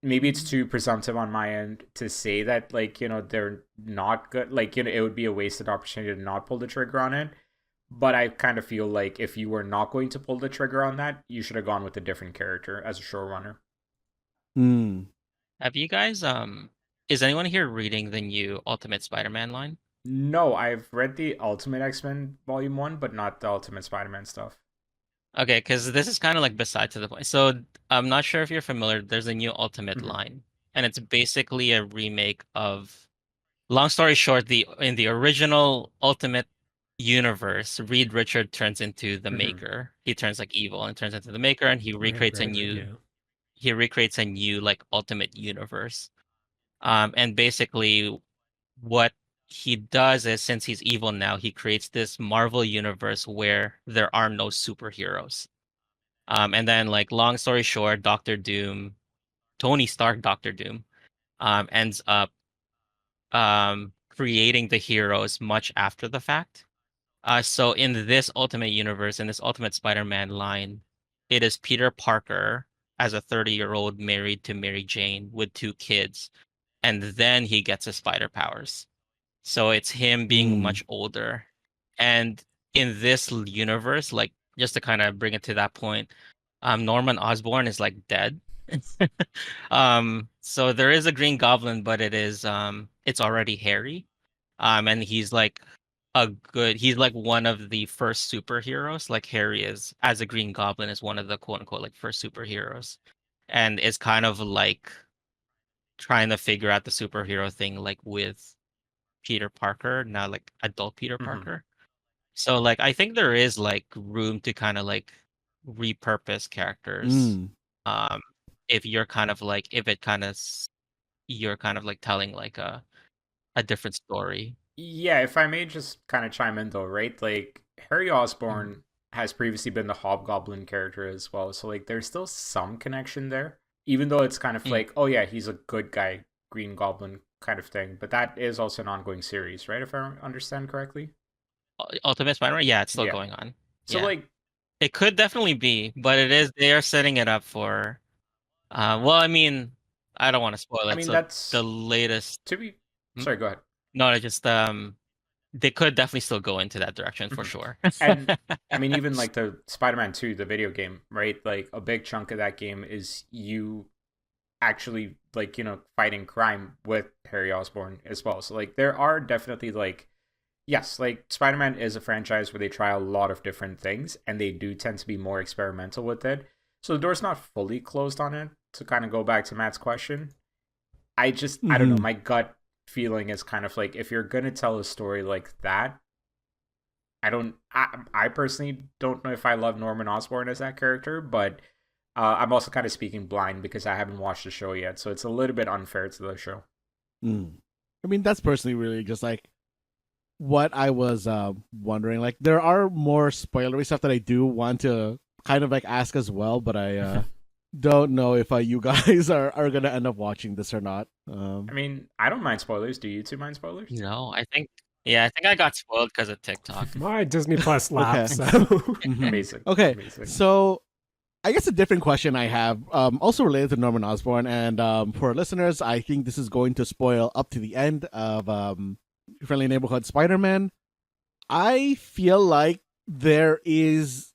maybe it's too presumptive on my end to say that like, they're not good, like, it would be a wasted opportunity to not pull the trigger on it. But I kind of feel like if you were not going to pull the trigger on that, you should have gone with a different character as a showrunner. Have you guys is anyone here reading the new Ultimate Spider-Man line? No, I've read the Ultimate X-Men Volume 1, but not the Ultimate Spider-Man stuff. Okay, because this is kind of like beside to the point. So I'm not sure if you're familiar. There's a new Ultimate Mhm. line, and it's basically a remake of. Long story short, in the original Ultimate universe, Reed Richard turns into the Mhm. Maker. He turns like evil and turns into the Maker, and he recreates a new. Yeah. He recreates a new like Ultimate universe. And basically, what he does is, since he's evil now, he creates this Marvel universe where there are no superheroes. And then, like, long story short, Doctor Doom, Tony Stark, Doctor Doom, ends up creating the heroes much after the fact. So in this Ultimate Universe, in this Ultimate Spider-Man line, it is Peter Parker as a 30-year-old married to Mary Jane with 2 kids, and then he gets his spider powers. So it's him being much older. And in this universe, like, just to kind of bring it to that point, Norman Osborn is like dead. So there is a Green Goblin, but it's already Harry. And he's like he's like one of the first superheroes. Like Harry is, as a Green Goblin, is one of the quote unquote like first superheroes. And is kind of like trying to figure out the superhero thing like with Peter Parker, now like adult Peter Mhm. Parker. So like I think there is like room to kind of like repurpose characters. Um if you're kind of like if it kind of you're kind of like telling like a different story. Yeah, if I may just kind of chime in though, right? Like Harry Mhm. Osborn has previously been the Hobgoblin character as well, so like there's still some connection there, even though it's kind of Mm. like, oh yeah, he's a good guy, Green Goblin kind of thing. But that is also an ongoing series, right? If I understand correctly. Ultimate Spider-Man, yeah, it's still Yeah. going on. So Yeah. like, It could definitely be, but they are setting it up for well, I mean, I don't want to spoil I it. mean, So that's the latest to be. Hmm? Sorry, go ahead. No, I just they could definitely still go into that direction for Mhm. sure. And I mean, even like the Spider-Man 2, the video game, right? Like a big chunk of that game is you actually like, fighting crime with Harry Osborn as well. So like there are definitely like, yes, like Spider-Man is a franchise where they try a lot of different things and they do tend to be more experimental with it. So the door's not fully closed on it, to kind of go back to Matt's question. I don't know, my gut feeling is kind of like, if you're gonna tell a story like that, I personally don't know if I love Norman Osborn as that character, but I'm also kind of speaking blind because I haven't watched the show yet, so it's a little bit unfair to the show. I mean, that's personally really just like what I was wondering. Like, there are more spoilery stuff that I do want to kind of like ask as well, but I don't know if you guys are gonna end up watching this or not. I mean, I don't mind spoilers. Do you two mind spoilers? No, I think I got spoiled because of TikTok. My Disney Plus Okay. lapse. So. Amazing. Okay, Amazing. so I guess a different question I have, also related to Norman Osborn, and for listeners, I think this is going to spoil up to the end of Your Friendly Neighborhood Spider-Man. I feel like there is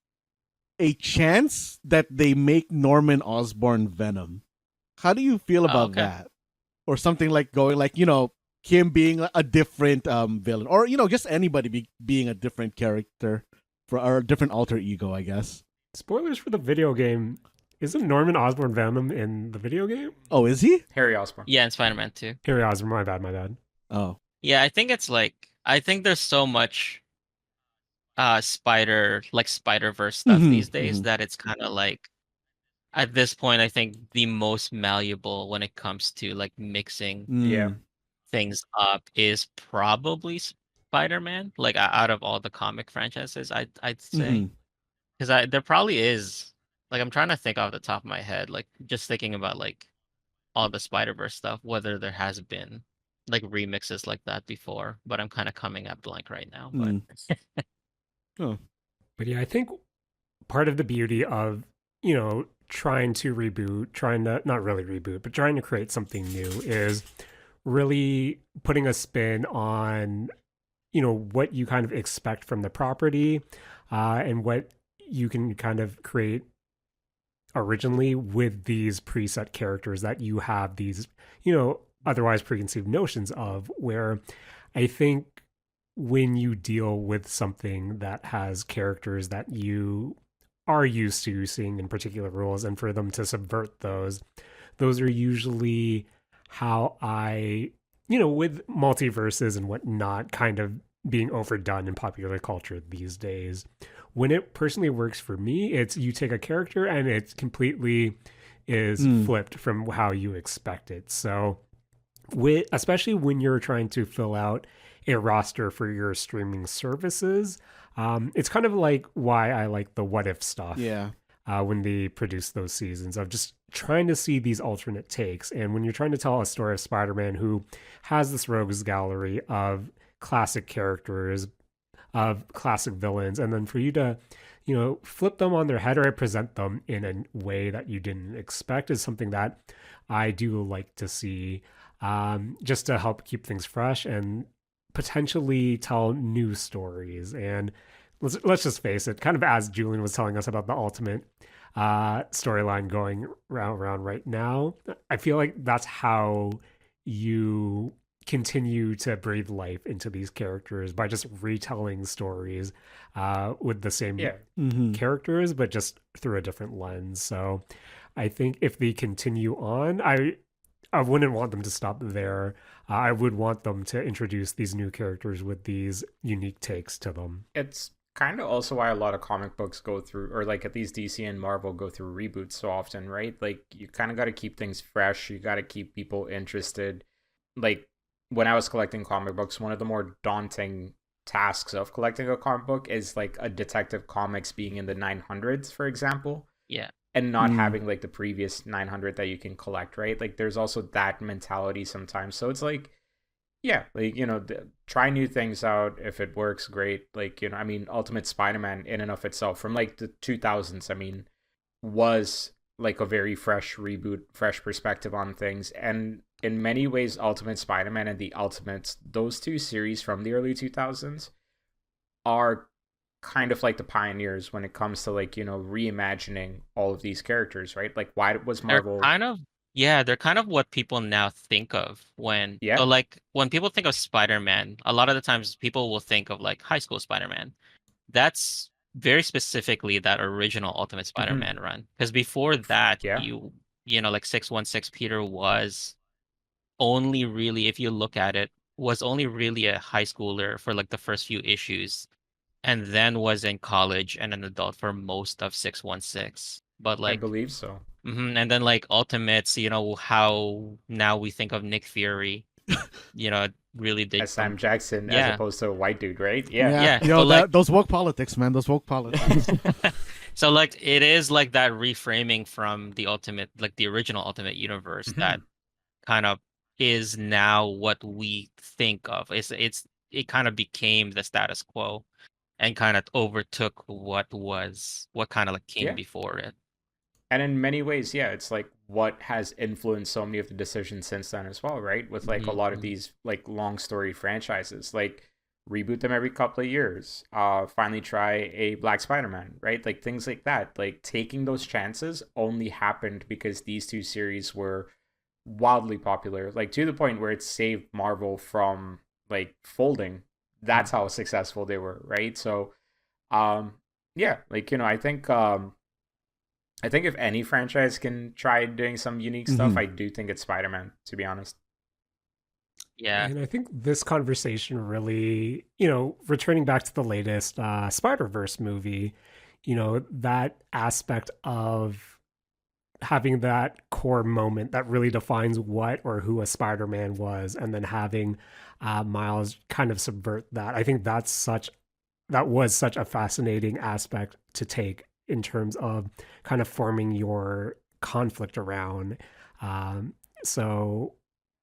a chance that they make Norman Osborn Venom. How do you feel Oh, about okay. that? Or something like going like, him being a different villain, or just anybody being a different character or a different alter ego, I guess. Spoilers for the video game. Isn't Norman Osborn Venom in the video game? Oh, is he? Harry Osborn. Yeah, and Spider-Man too. Harry Osborn, my bad, my bad. Oh. Yeah, I think there's so much Spider-Verse stuff these days that it's kind of like at this point, I think the most malleable when it comes to like mixing Yeah. Mm. things up is probably Spider-Man. Like out of all the comic franchises, I'd say, Mhm. because there probably is. Like I'm trying to think off the top of my head, like just thinking about like all the Spider-Verse stuff, whether there has been like remixes like that before, but I'm kind of coming at blank right now. But Mm. Oh. But yeah, I think part of the beauty of, trying to reboot, trying to not really reboot, but trying to create something new is really putting a spin on, what you kind of expect from the property, and what you can kind of create originally with these preset characters that you have these, otherwise preconceived notions of, where I think when you deal with something that has characters that you are used to seeing in particular roles, and for them to subvert those are usually how I, with multiverses and whatnot kind of being overdone in popular culture these days. When it personally works for me, it's you take a character and it completely is Mm. flipped from how you expect it. So, especially when you're trying to fill out a roster for your streaming services, it's kind of like why I like the what if stuff. Yeah. When they produce those seasons of just trying to see these alternate takes. And when you're trying to tell a story of Spider-Man who has this rogues gallery of classic characters, of classic villains, and then for you to, flip them on their head or present them in a way that you didn't expect is something that I do like to see, just to help keep things fresh and potentially tell new stories. And let's just face it, kind of as Julian was telling us about the ultimate storyline going around right now, I feel like that's how you continue to breathe life into these characters, by just retelling stories with the same Yeah. Mhm. characters, but just through a different lens. So I think if they continue on, I wouldn't want them to stop there. I would want them to introduce these new characters with these unique takes to them. It's kind of also why a lot of comic books go through, or like at least DC and Marvel go through reboots so often, right? Like you kind of got to keep things fresh. You got to keep people interested. Like when I was collecting comic books, one of the more daunting tasks of collecting a comic book is like a Detective Comics being in the 900s, for example, yeah, and not Mm. having like the previous 900 that you can collect, right? Like there's also that mentality sometimes. So it's like, yeah, like, try new things out. If it works, great. Like, I mean, Ultimate Spider-Man in and of itself from like the 2000s, I mean, was like a very fresh reboot, fresh perspective on things. And in many ways, Ultimate Spider-Man and the Ultimates, those two series from the early 2000s are kind of like the pioneers when it comes to like, reimagining all of these characters, right? Like why was they're Marvel. kind of yeah, they're kind of what people now think of when so Yeah. like when people think of Spider-Man, a lot of the times people will think of like high school Spider-Man. That's very specifically that original Ultimate Hmm. Spider-Man run. Because before that, Yeah. like 616 Peter was only really, if you look at it, was only really a high schooler for like the first few issues, and then was in college and an adult for most of 616. But I like, believe so. and then like Ultimates, how now we think of Nick Fury, really did As some, Sam Jackson as yeah, opposed to a white dude, right? Yeah. Yeah. yeah. Yo, So like, those woke politics, man. Those woke politics. so like it is like that reframing from the ultimate, like the original Ultimate Universe that Hmm. kind of is now what we think of. It kind of became the status quo and kind of overtook what kind of like came Yeah. before it. And in many ways, yeah, it's like what has influenced so many of the decisions since then as well, right? With like a lot of Mm-hmm. these like long story franchises, like reboot them every couple of years. Finally try a Black Spider-Man, right? Like things like that. Like taking those chances only happened because these two series were wildly popular, like to the point where it saved Marvel from like folding. That's how successful they were, right? So, um, yeah, like I think if any franchise can try doing some unique stuff, Mhm. I do think it's Spider-Man, to be honest. Yeah. And I think this conversation really, returning back to the latest Spider-Verse movie, that aspect of having that core moment that really defines what or who a Spider-Man was, and then having Miles kind of subvert that. I think that was such a fascinating aspect to take in terms of kind of forming your conflict around. So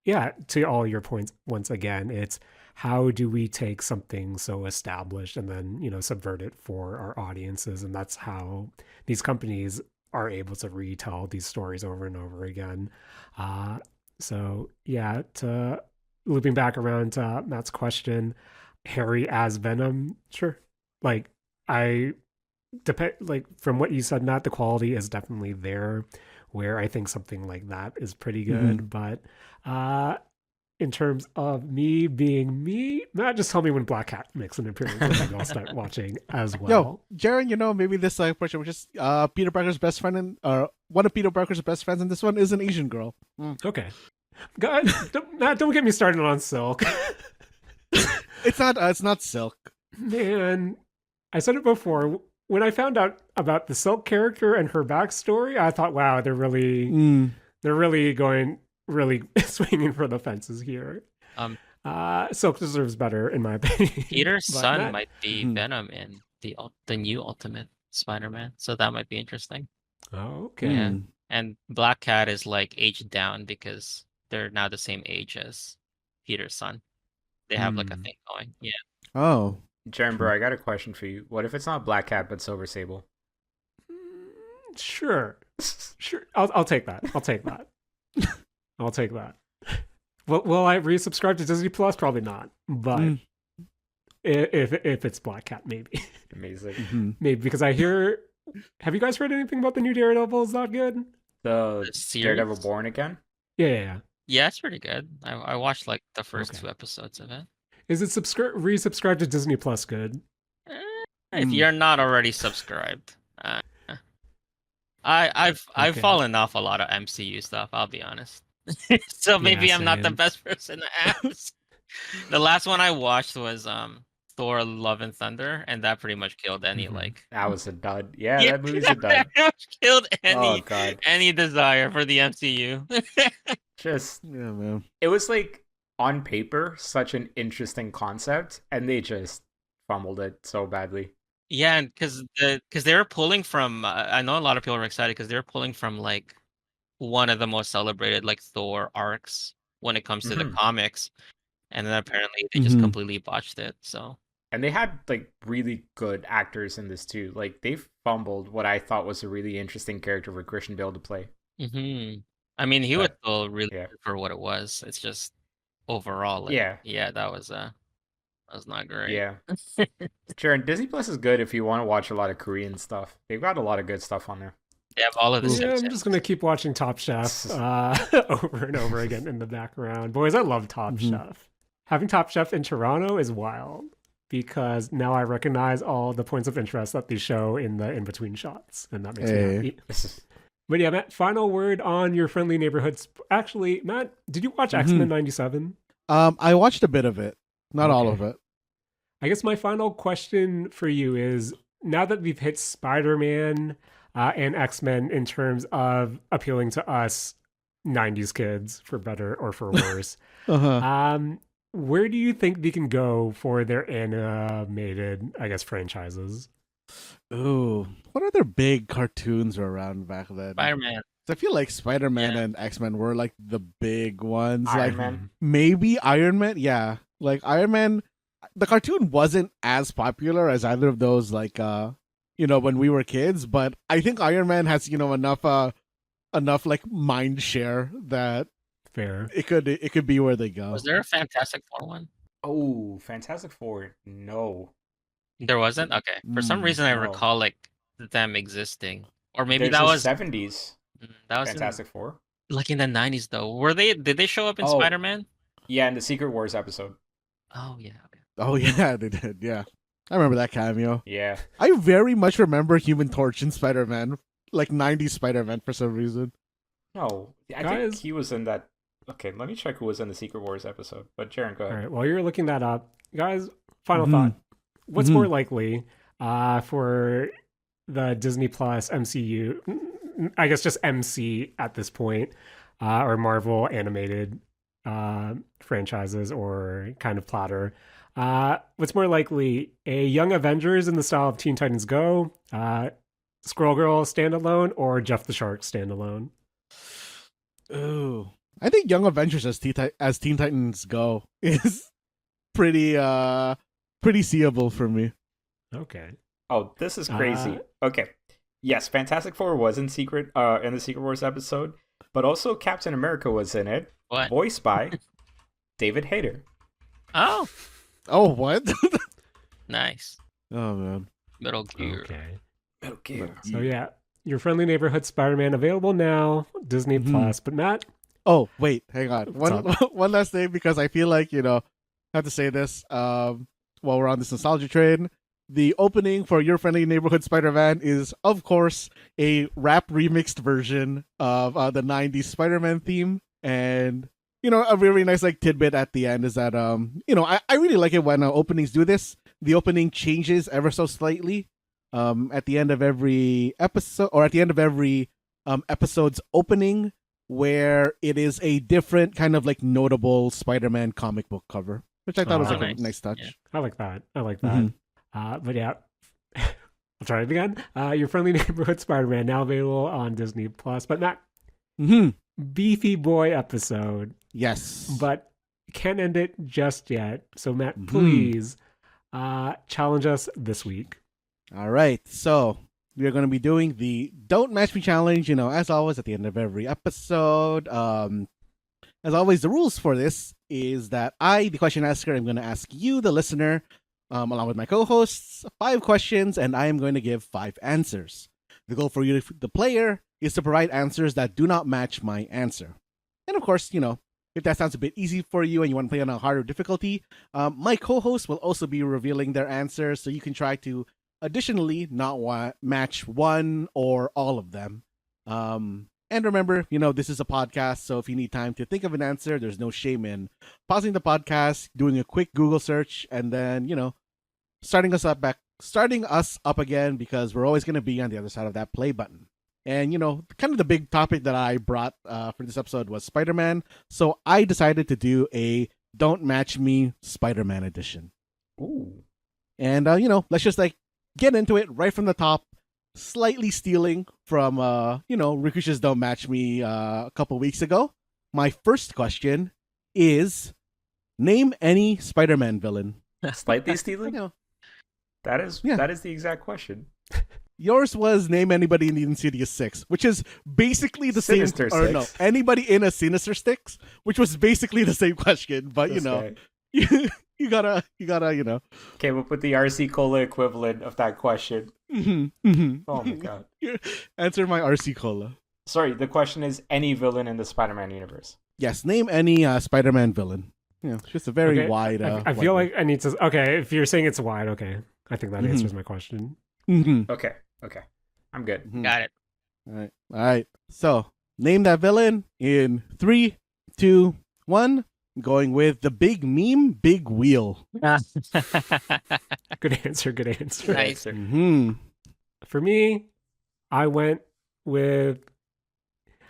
yeah, to all your points, once again, it's how do we take something so established and then, subvert it for our audiences? And that's how these companies are able to retell these stories over and over again. So yeah, to looping back around to Matt's question, Harry as Venom, sure. Like from what you said, Matt, the quality is definitely there. Where I think something like that is pretty good, but in terms of me being me, Matt, just tell me when Black Cat makes an appearance, and then I'll start watching as well. Yo, Jaren, maybe this question was just Peter Parker's best friend, and one of Peter Parker's best friends, and this one is an Asian girl. Okay, God, Matt, don't get me started on Silk. It's not Silk. Man, I said it before. When I found out about the Silk character and her backstory, I thought, wow, they're really going swinging for the fences here. Silk deserves better, in my opinion. Peter's son might be Venom in the new Ultimate Spider-Man, so that might be interesting. Oh, okay. Yeah. And Black Cat is like aged down because they're now the same age as Peter's son. They have like a thing going. Yeah. Oh. Jaren, bro, I got a question for you. What if it's not Black Cat but Silver Sable? Sure. I'll take that. I'll take that. Will I resubscribe to Disney Plus? Probably not. But if it's Black Cat, maybe. Amazing. Maybe because I hear. Have you guys heard anything about the new Daredevil? Is that good? The Daredevil Born Again? Yeah. Yeah, it's pretty good. I watched like the first 2 episodes of it. Is it resubscribe to Disney Plus good? If you're not already subscribed, I've fallen off a lot of MCU stuff. I'll be honest. So maybe I'm not the best person to ask. The last one I watched was Thor: Love and Thunder, and that pretty much killed any That was a dud. Yeah, that movie's a dud. Killed any desire for the MCU. Man. It was like on paper such an interesting concept, and they just fumbled it so badly. Yeah, and because they were pulling from, I know a lot of people were excited because they were pulling from like one of the most celebrated like Thor arcs when it comes to the comics, and then apparently they just completely botched it. So. And they had like really good actors in this too. Like they fumbled what I thought was a really interesting character for Christian Bale to play. I mean, he was still really good for what it was. It's just overall, that was not great. Yeah, sure. Disney Plus is good if you want to watch a lot of Korean stuff. They've got a lot of good stuff on there. They have all of the. Yeah, I'm just gonna keep watching Top Chef over and over again in the background. Boys, I love Top Chef. Having Top Chef in Toronto is wild because now I recognize all the points of interest that they show in the in-between shots, and that makes me happy. But yeah, Matt, final word on Your Friendly Neighborhood. Actually, Matt, did you watch X-Men 97? I watched a bit of it, not all of it. I guess my final question for you is, now that we've hit Spider-Man and X-Men in terms of appealing to us 90s kids, for better or for worse, where do you think they can go for their animated, I guess, franchises? Ooh, what other big cartoons were around back then? Spider-Man. I feel like Spider-Man and X-Men were like the big ones. Iron Man. Maybe Iron Man. Yeah, like Iron Man. The cartoon wasn't as popular as either of those, like when we were kids. But I think Iron Man has enough like mind share that fair it could be where they go. Was there a Fantastic Four one? Oh, Fantastic Four. No. There wasn't? Okay. For some reason I recall like them existing. Or maybe There's that was 70s. That was Fantastic Four. Like in the 90s though. Did they show up in Spider-Man? Yeah, in the Secret Wars episode. Oh yeah. Okay. Oh yeah, they did. Yeah, I remember that cameo. Yeah. I very much remember Human Torch and Spider-Man, like 90s Spider-Man for some reason. No, I think he was in that. Okay, let me check who was in the Secret Wars episode. But Jaren, go ahead. All right, while you're looking that up, guys, final thought. What's more likely for the Disney Plus MCU, I guess just MC at this point, or Marvel animated franchises or kind of platter. What's more likely, a Young Avengers in the style of Teen Titans Go, Squirrel Girl standalone, or Jeff the Shark standalone? Ooh, I think Young Avengers as Teen Titans Go is pretty pretty seeable for me. Okay. Oh, this is crazy. Okay. Yes, Fantastic Four was in the Secret Wars episode, but also Captain America was in it. What? Voiced by David Hayter. Oh, Oh, what? nice. Oh man. Metal Gear. Okay. Metal Gear. So yeah, Your Friendly Neighborhood Spider-Man available now, Disney Plus. But Matt, Oh wait, hang on. What's One last thing, because I feel like I have to say this. While we're on this nostalgia train, the opening for Your Friendly Neighborhood Spider-Man is, of course, a rap remixed version of the '90s Spider-Man theme, and a really nice tidbit at the end is that I really like it when openings do this. The opening changes ever so slightly at the end of every episode, or at the end of every episode's opening, where it is a different kind of notable Spider-Man comic book cover, which I thought was Oh, a nice. nice touch. Yeah. I like that. I like that. But yeah, I'll try it again. Your Friendly Neighborhood Spider-Man now available on Disney Plus. But Matt, Mm-hmm. beefy boy episode, Yes. but can't end it just yet. So Matt, Mhm. please challenge us this week. All right. So we are going to be doing the Don't Match Me challenge, as always, at the end of every episode. As always, the rules for this is that I, the question asker, am going to ask you, the listener, along with my co-hosts, 5 questions, and I am going to give 5 answers. The goal for you, the player, is to provide answers that do not match my answer. And of course, if that sounds a bit easy for you and you want to play on a harder difficulty, my co-hosts will also be revealing their answers, so you can try to additionally not match one or all of them. And remember, this is a podcast, so if you need time to think of an answer, there's no shame in pausing the podcast, doing a quick Google search, and then, starting us up again, because we're always going to be on the other side of that play button. And, kind of the big topic that I brought for this episode was Spider-Man, so I decided to do a Don't Match Me Spider-Man edition. Ooh. And, let's just, get into it right from the top, slightly stealing from, Rakush's Don't Match Me a couple weeks ago. My first question is, name any Spider-Man villain. Slightly stealing? That is the exact question. Yours was name anybody in the Insidious 6, which is basically the Sinister same. Or no, Six. anybody in a Sinister 6, which was basically the same question. But This guy. you gotta, Came up with the RC Cola equivalent of that question. Oh my god. Answer my RC Cola. Sorry, the question is any villain in the Spider-Man universe. Yes, name any Spider-Man villain. It's just a very Okay, wide. I feel like I need to. Okay, if you're saying it's wide, okay, I think that answers my question. Okay. I'm good. Got it. All right. So name that villain in 3, 2, 1. Going with the big meme, Big Wheel. Good answer. Good answer. Nice. For me, I went with.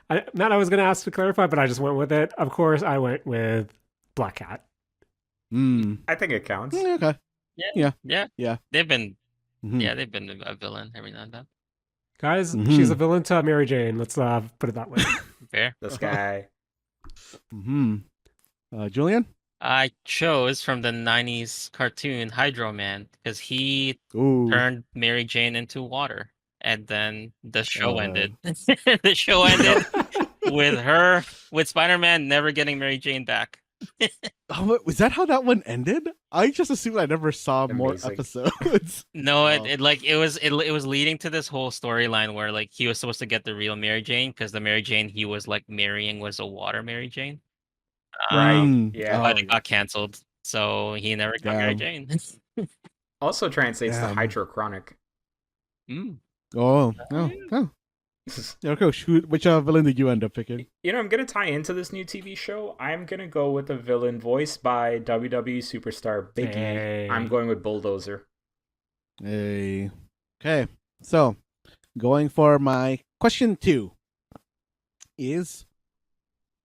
Matt, I was going to ask to clarify, but I just went with it. Of course, I went with Black Cat. I think it counts. Okay. Yeah. They've been Mhm. they've been a villain every now and then. Guys, she's a villain to Mary Jane. Let's put it that way. Fair. This guy. Julian? I chose from the 90s cartoon Hydro Man because he Ooh. turned Mary Jane into water. And then the show ended. The show ended with Spider-Man never getting Mary Jane back. Oh, was that how that one ended? I just assumed I never saw more Amazing. episodes. No, Oh. it was leading to this whole storyline where he was supposed to get the real Mary Jane because the Mary Jane he was marrying was a water Mary Jane. Right. Yeah. But it got canceled, so he never got Mary Damn. Jane. Also translates to Damn. hydrochronic. Oh. Yeah, Coach, which villain did you end up picking? I'm going to tie into this new TV show. I'm going to go with a villain voiced by WWE superstar Biggie. Hey. I'm going with Bulldozer. Hey. Okay. So, going for my question 2 is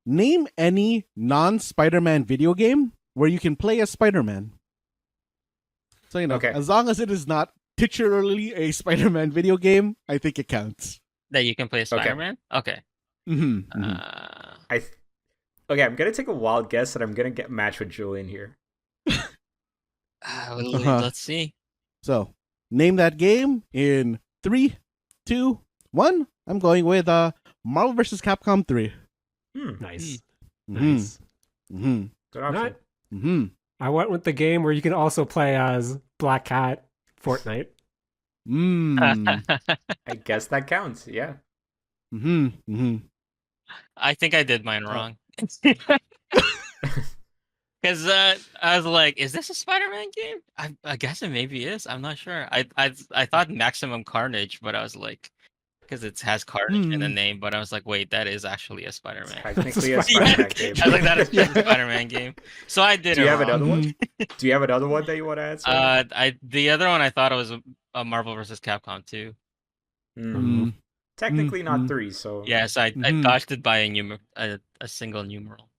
name any non-Spider-Man video game where you can play as Spider-Man. So, Okay. as long as it is not titularly a Spider-Man video game, I think it counts. That you can play Spider-Man? Okay. Mm-hmm. Okay, I'm gonna take a wild guess that I'm gonna get matched with Julian here. Let's see. So, name that game in 3, 2, 1. I'm going with Marvel vs. Capcom 3. Nice. Mm-hmm. Nice. Mm-hmm. Good option. Not- Mm-hmm. I went with the game where you can also play as Black Cat Fortnite. Mm. I guess that counts. Yeah. Mm-hmm. Mm-hmm. I think I did mine wrong. Because I was like, is this a Spider-Man game? I guess it maybe is. I'm not sure. I thought Maximum Carnage, but I was like, because it has Carnage in the name, but I was like, wait, that is actually a Spider-Man. Technically a Yeah. Spider-Man game. I was like, that is a Spider-Man game. So I did Do it you have wrong. another one? Do you have another one that you want to answer? The other one I thought it was a Marvel vs. Capcom 2. Mm-hmm. Technically not Mhm. 3, so Yes, I dodged it by a single numeral.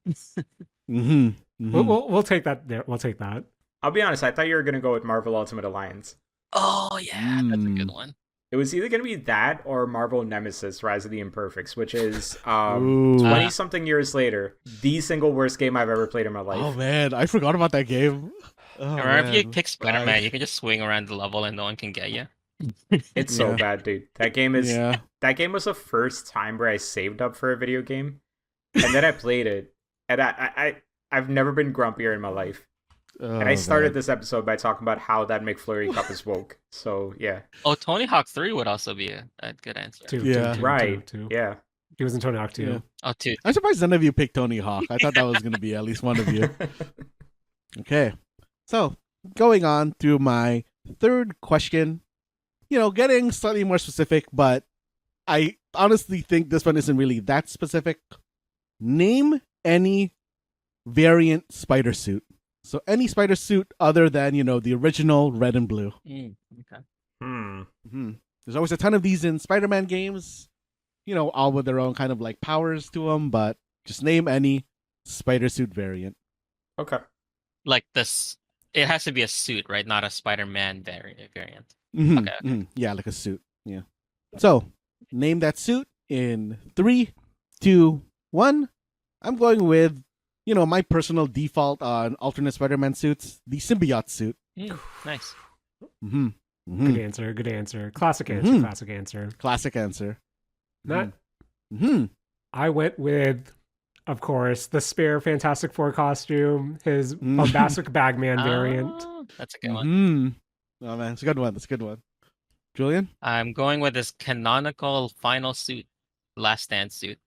Mm-hmm. We'll take that. There, we'll take that. I'll be honest, I thought you were gonna go with Marvel Ultimate Alliance. Oh yeah, that's a good one. It was either gonna be that or Marvel Nemesis: Rise of the Imperfects, which is Ooh. 20-something years later, the single worst game I've ever played in my life. Oh man, I forgot about that game. Oh, Remember, if you man. pick Spider-Man, Right. you can just swing around the level and no one can get you. It's so Yeah. bad, dude. That game is Yeah. that game was the first time where I saved up for a video game, and then I played it, and I've never been grumpier in my life. Oh, And I started man. this episode by talking about how that McFlurry cup is woke. So yeah, Oh, Tony Hawk 3 would also be a good answer. Yeah. right, Two. yeah. He was in Tony Hawk 2. Yeah. Oh, 2. I'm surprised none of you picked Tony Hawk. I thought that was gonna be at least one of you. Okay, so going on to my third question, getting slightly more specific, but I honestly think this one isn't really that specific. Name any variant spider suit. So any spider suit other than, the original red and blue. Okay. Mm-hmm. There's always a ton of these in Spider-Man games, all with their own kind of like powers to them, but just name any spider suit variant. Okay. Like this, it has to be a suit, right? Not a Spider-Man variant. Mm-hmm. Okay. Mm-hmm. Yeah, like a suit. Yeah. So name that suit in 3, 2, 1. I'm going with, my personal default on alternate Spider-Man suits, the symbiote suit. Nice. Mm-hmm. Mm-hmm. Good answer. Good answer. Classic answer. Mhm. Classic answer. Classic answer. Not. Mm-hmm. I went with, of course, the spare Fantastic Four costume, his bombastic Bagman variant. Oh, that's a good one. Mm-hmm. Oh man, it's a good one. That's a good one. Julian? I'm going with this canonical final suit, Last Stand suit.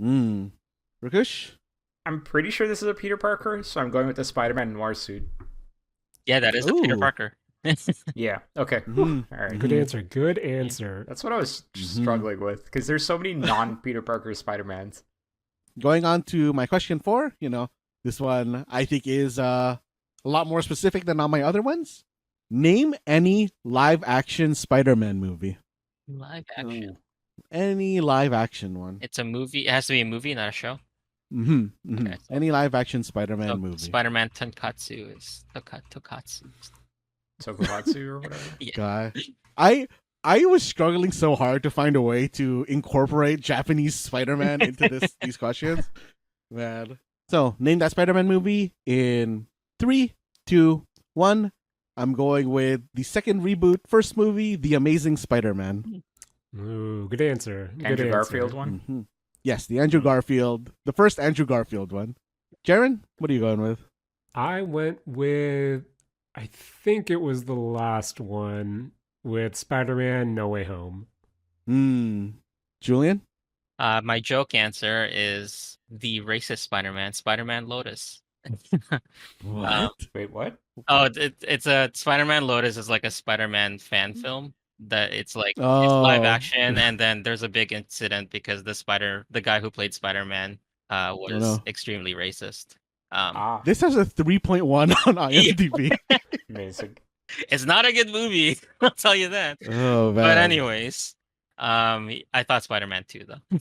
Rakush? I'm pretty sure this is a Peter Parker, so I'm going with the Spider-Man Noir suit. Yeah, that is a Peter Ooh. Parker. Yeah. Okay. Mhm. All right. Good answer. Good answer. That's what I was struggling with because there's so many non-Peter Parker Spider-Mans. Going on to my question 4, this one I think is a lot more specific than all my other ones. Name any live action Spider-Man movie. Live action. Ooh. Any live action one. It's a movie. It has to be a movie, not a show. Mm-hmm. Mm-hmm. Okay. Any live action Spider-Man So movie. Spider-Man Tonkatsu is Tokatsu. Tokuhatsu or whatever. Guy. I was struggling so hard to find a way to incorporate Japanese Spider-Man into these questions. Man. So name that Spider-Man movie in 3, 2, 1. I'm going with the second reboot, first movie, The Amazing Spider-Man. Ooh, good answer. Good Andrew answer. Garfield one. Mm-hmm. Yes, the Andrew Garfield, the first Andrew Garfield one. Jaren, what are you going with? I went with, I think it was the last one with Spider-Man No Way Home. Julian? My joke answer is the racist Spider-Man, Spider-Man Lotus. What? Wait, what? Oh, it's a Spider-Man Lotus is like a Spider-Man fan film that it's like it's live action, and then there's a big incident because the guy who played Spider-Man was no. extremely racist. This has a 3.1 on IMDb. Amazing. It's not a good movie, I'll tell you that. Oh man. But anyways, I thought Spider-Man 2 though.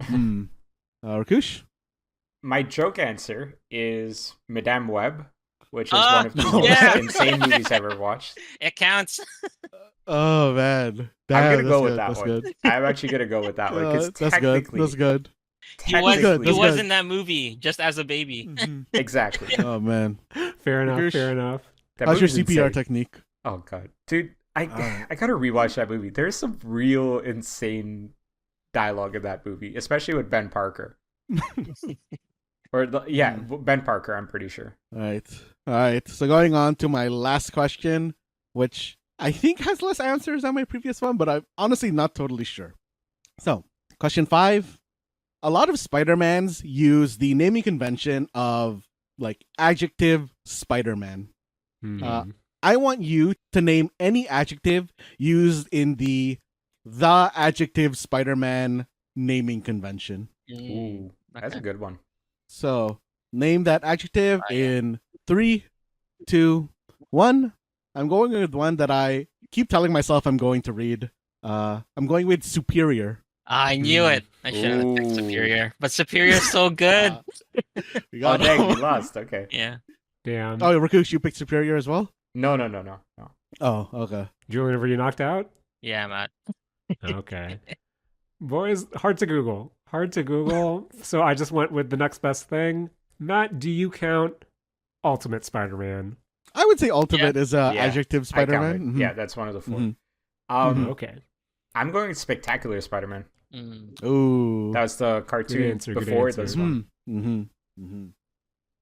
Hmm. Rakush? My joke answer is Madame Web, which is Ah, one of the most yeah. insane movies I've ever watched. It counts. Oh man, I'm gonna that's go with good, that that's one. Good. I'm actually gonna go with that one because That's good. technically, That's good. He was good, he that's was good. in that movie just as a baby. Mhm. exactly. Oh man, Fair enough. Rakush? Fair enough. That how's your movie's CPR insane. technique? Oh god, dude, I Alright. gotta rewatch that movie. There's some real insane dialogue in that movie, especially with Ben Parker. Ben Parker. I'm pretty sure. All right. So going on to my last question, which I think has less answers than my previous one, but I'm honestly not totally sure. So, question 5. A lot of Spider-Mans use the naming convention of like adjective Spider-Man. Hmm. I want you to name any adjective used in the adjective Spider-Man naming convention. Ooh, that's a Okay. good one. So, name that adjective Oh, yeah. in 3, 2, 1. I'm going with one that I keep telling myself I'm going to read. I'm going with superior. I knew it. I should have picked Ooh. Superior, but Superior's so good. We Oh got dang, we lost. Okay. Yeah. Damn. Oh, Rakush, you picked superior as well? No. Oh, okay. Julian, were you knocked out? Yeah, Matt. Okay. Boys, hard to Google. Hard to Google. So I just went with the next best thing. Matt, do you count Ultimate Spider-Man? I would say ultimate is Yeah, adjective I count Spider-Man. it. Mhm. Yeah, that's one of the 4. Mhm. Okay. I'm going with Spectacular Spider-Man. Ooh. That was the cartoon answer, good before answer. this one. Mm-hmm.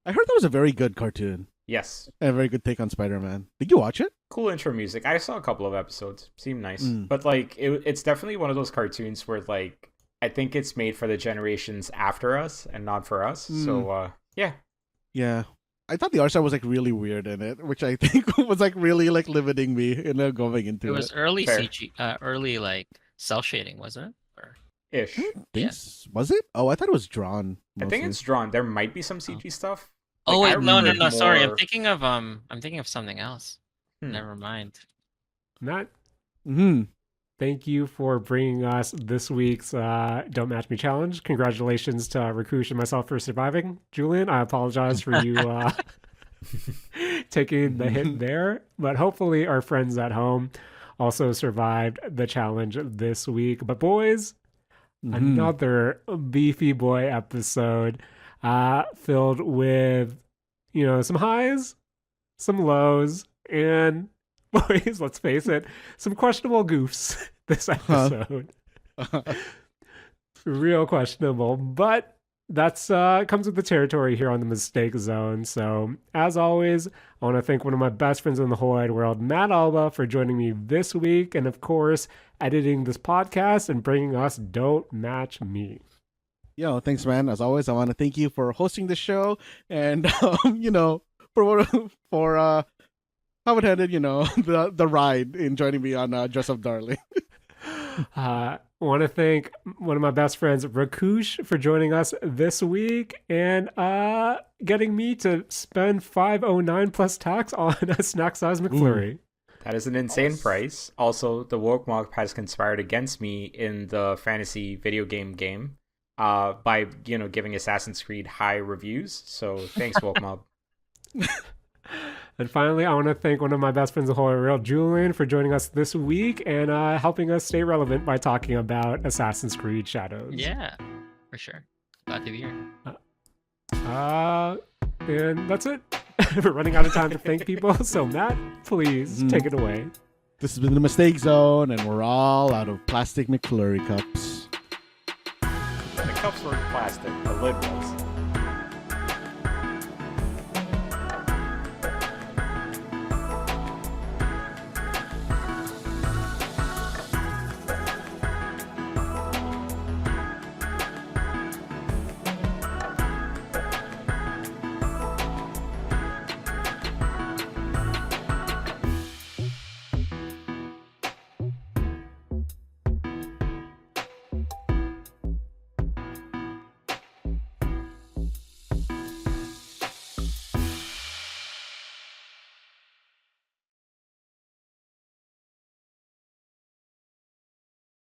I heard that was a very good cartoon. Yes. And a very good take on Spider-Man. Did you watch it? Cool intro music. I saw a couple of episodes. Seemed nice. Mm. But like it's definitely one of those cartoons where like I think it's made for the generations after us and not for us. So yeah. Yeah. I thought the art style was like really weird in it, which I think was like really like limiting me in going into It it. was early Fair. CG, early like cell shading, wasn't it? Or Ish. Was it? Oh, I thought it was drawn. I think mostly. it's drawn. There might be some CG stuff. oh Like, I wait, no, remember sorry. more- I'm thinking of something else. Hmm. Never mind. Matt, Mm-hmm. thank you for bringing us this week's Don't Match Me challenge. Congratulations to Rakush and myself for surviving. Julian, I apologize for you taking the hit there, but hopefully our friends at home also survived the challenge this week. But boys, another beefy boy episode filled with, some highs, some lows, and boys, let's face it, some questionable goofs this episode. Real questionable, but that's comes with the territory here on the Mistake Zone. So, as always, I want to thank one of my best friends in the whole wide world, Matt Alba, for joining me this week, and of course, editing this podcast and bringing us Don't Match Me. Yo, thanks, man. As always, I want to thank you for hosting the show and for how it ended, the ride in joining me on Dress Up Darling. I want to thank one of my best friends, Rakush, for joining us this week and getting me to spend $5.09 plus tax on a snack size McFlurry. That is an insane price. Also, the woke mob has conspired against me in the fantasy video game by giving Assassin's Creed high reviews. So thanks, woke mob. And finally, I want to thank one of my best friends in the whole world, Julian, for joining us this week and helping us stay relevant by talking about Assassin's Creed Shadows. Yeah, for sure. Glad to be here. And that's it. We're running out of time to thank people. So, Matt, please take it away. This has been the Mistake Zone, and we're all out of plastic McFlurry cups. The cups were plastic. The lid was.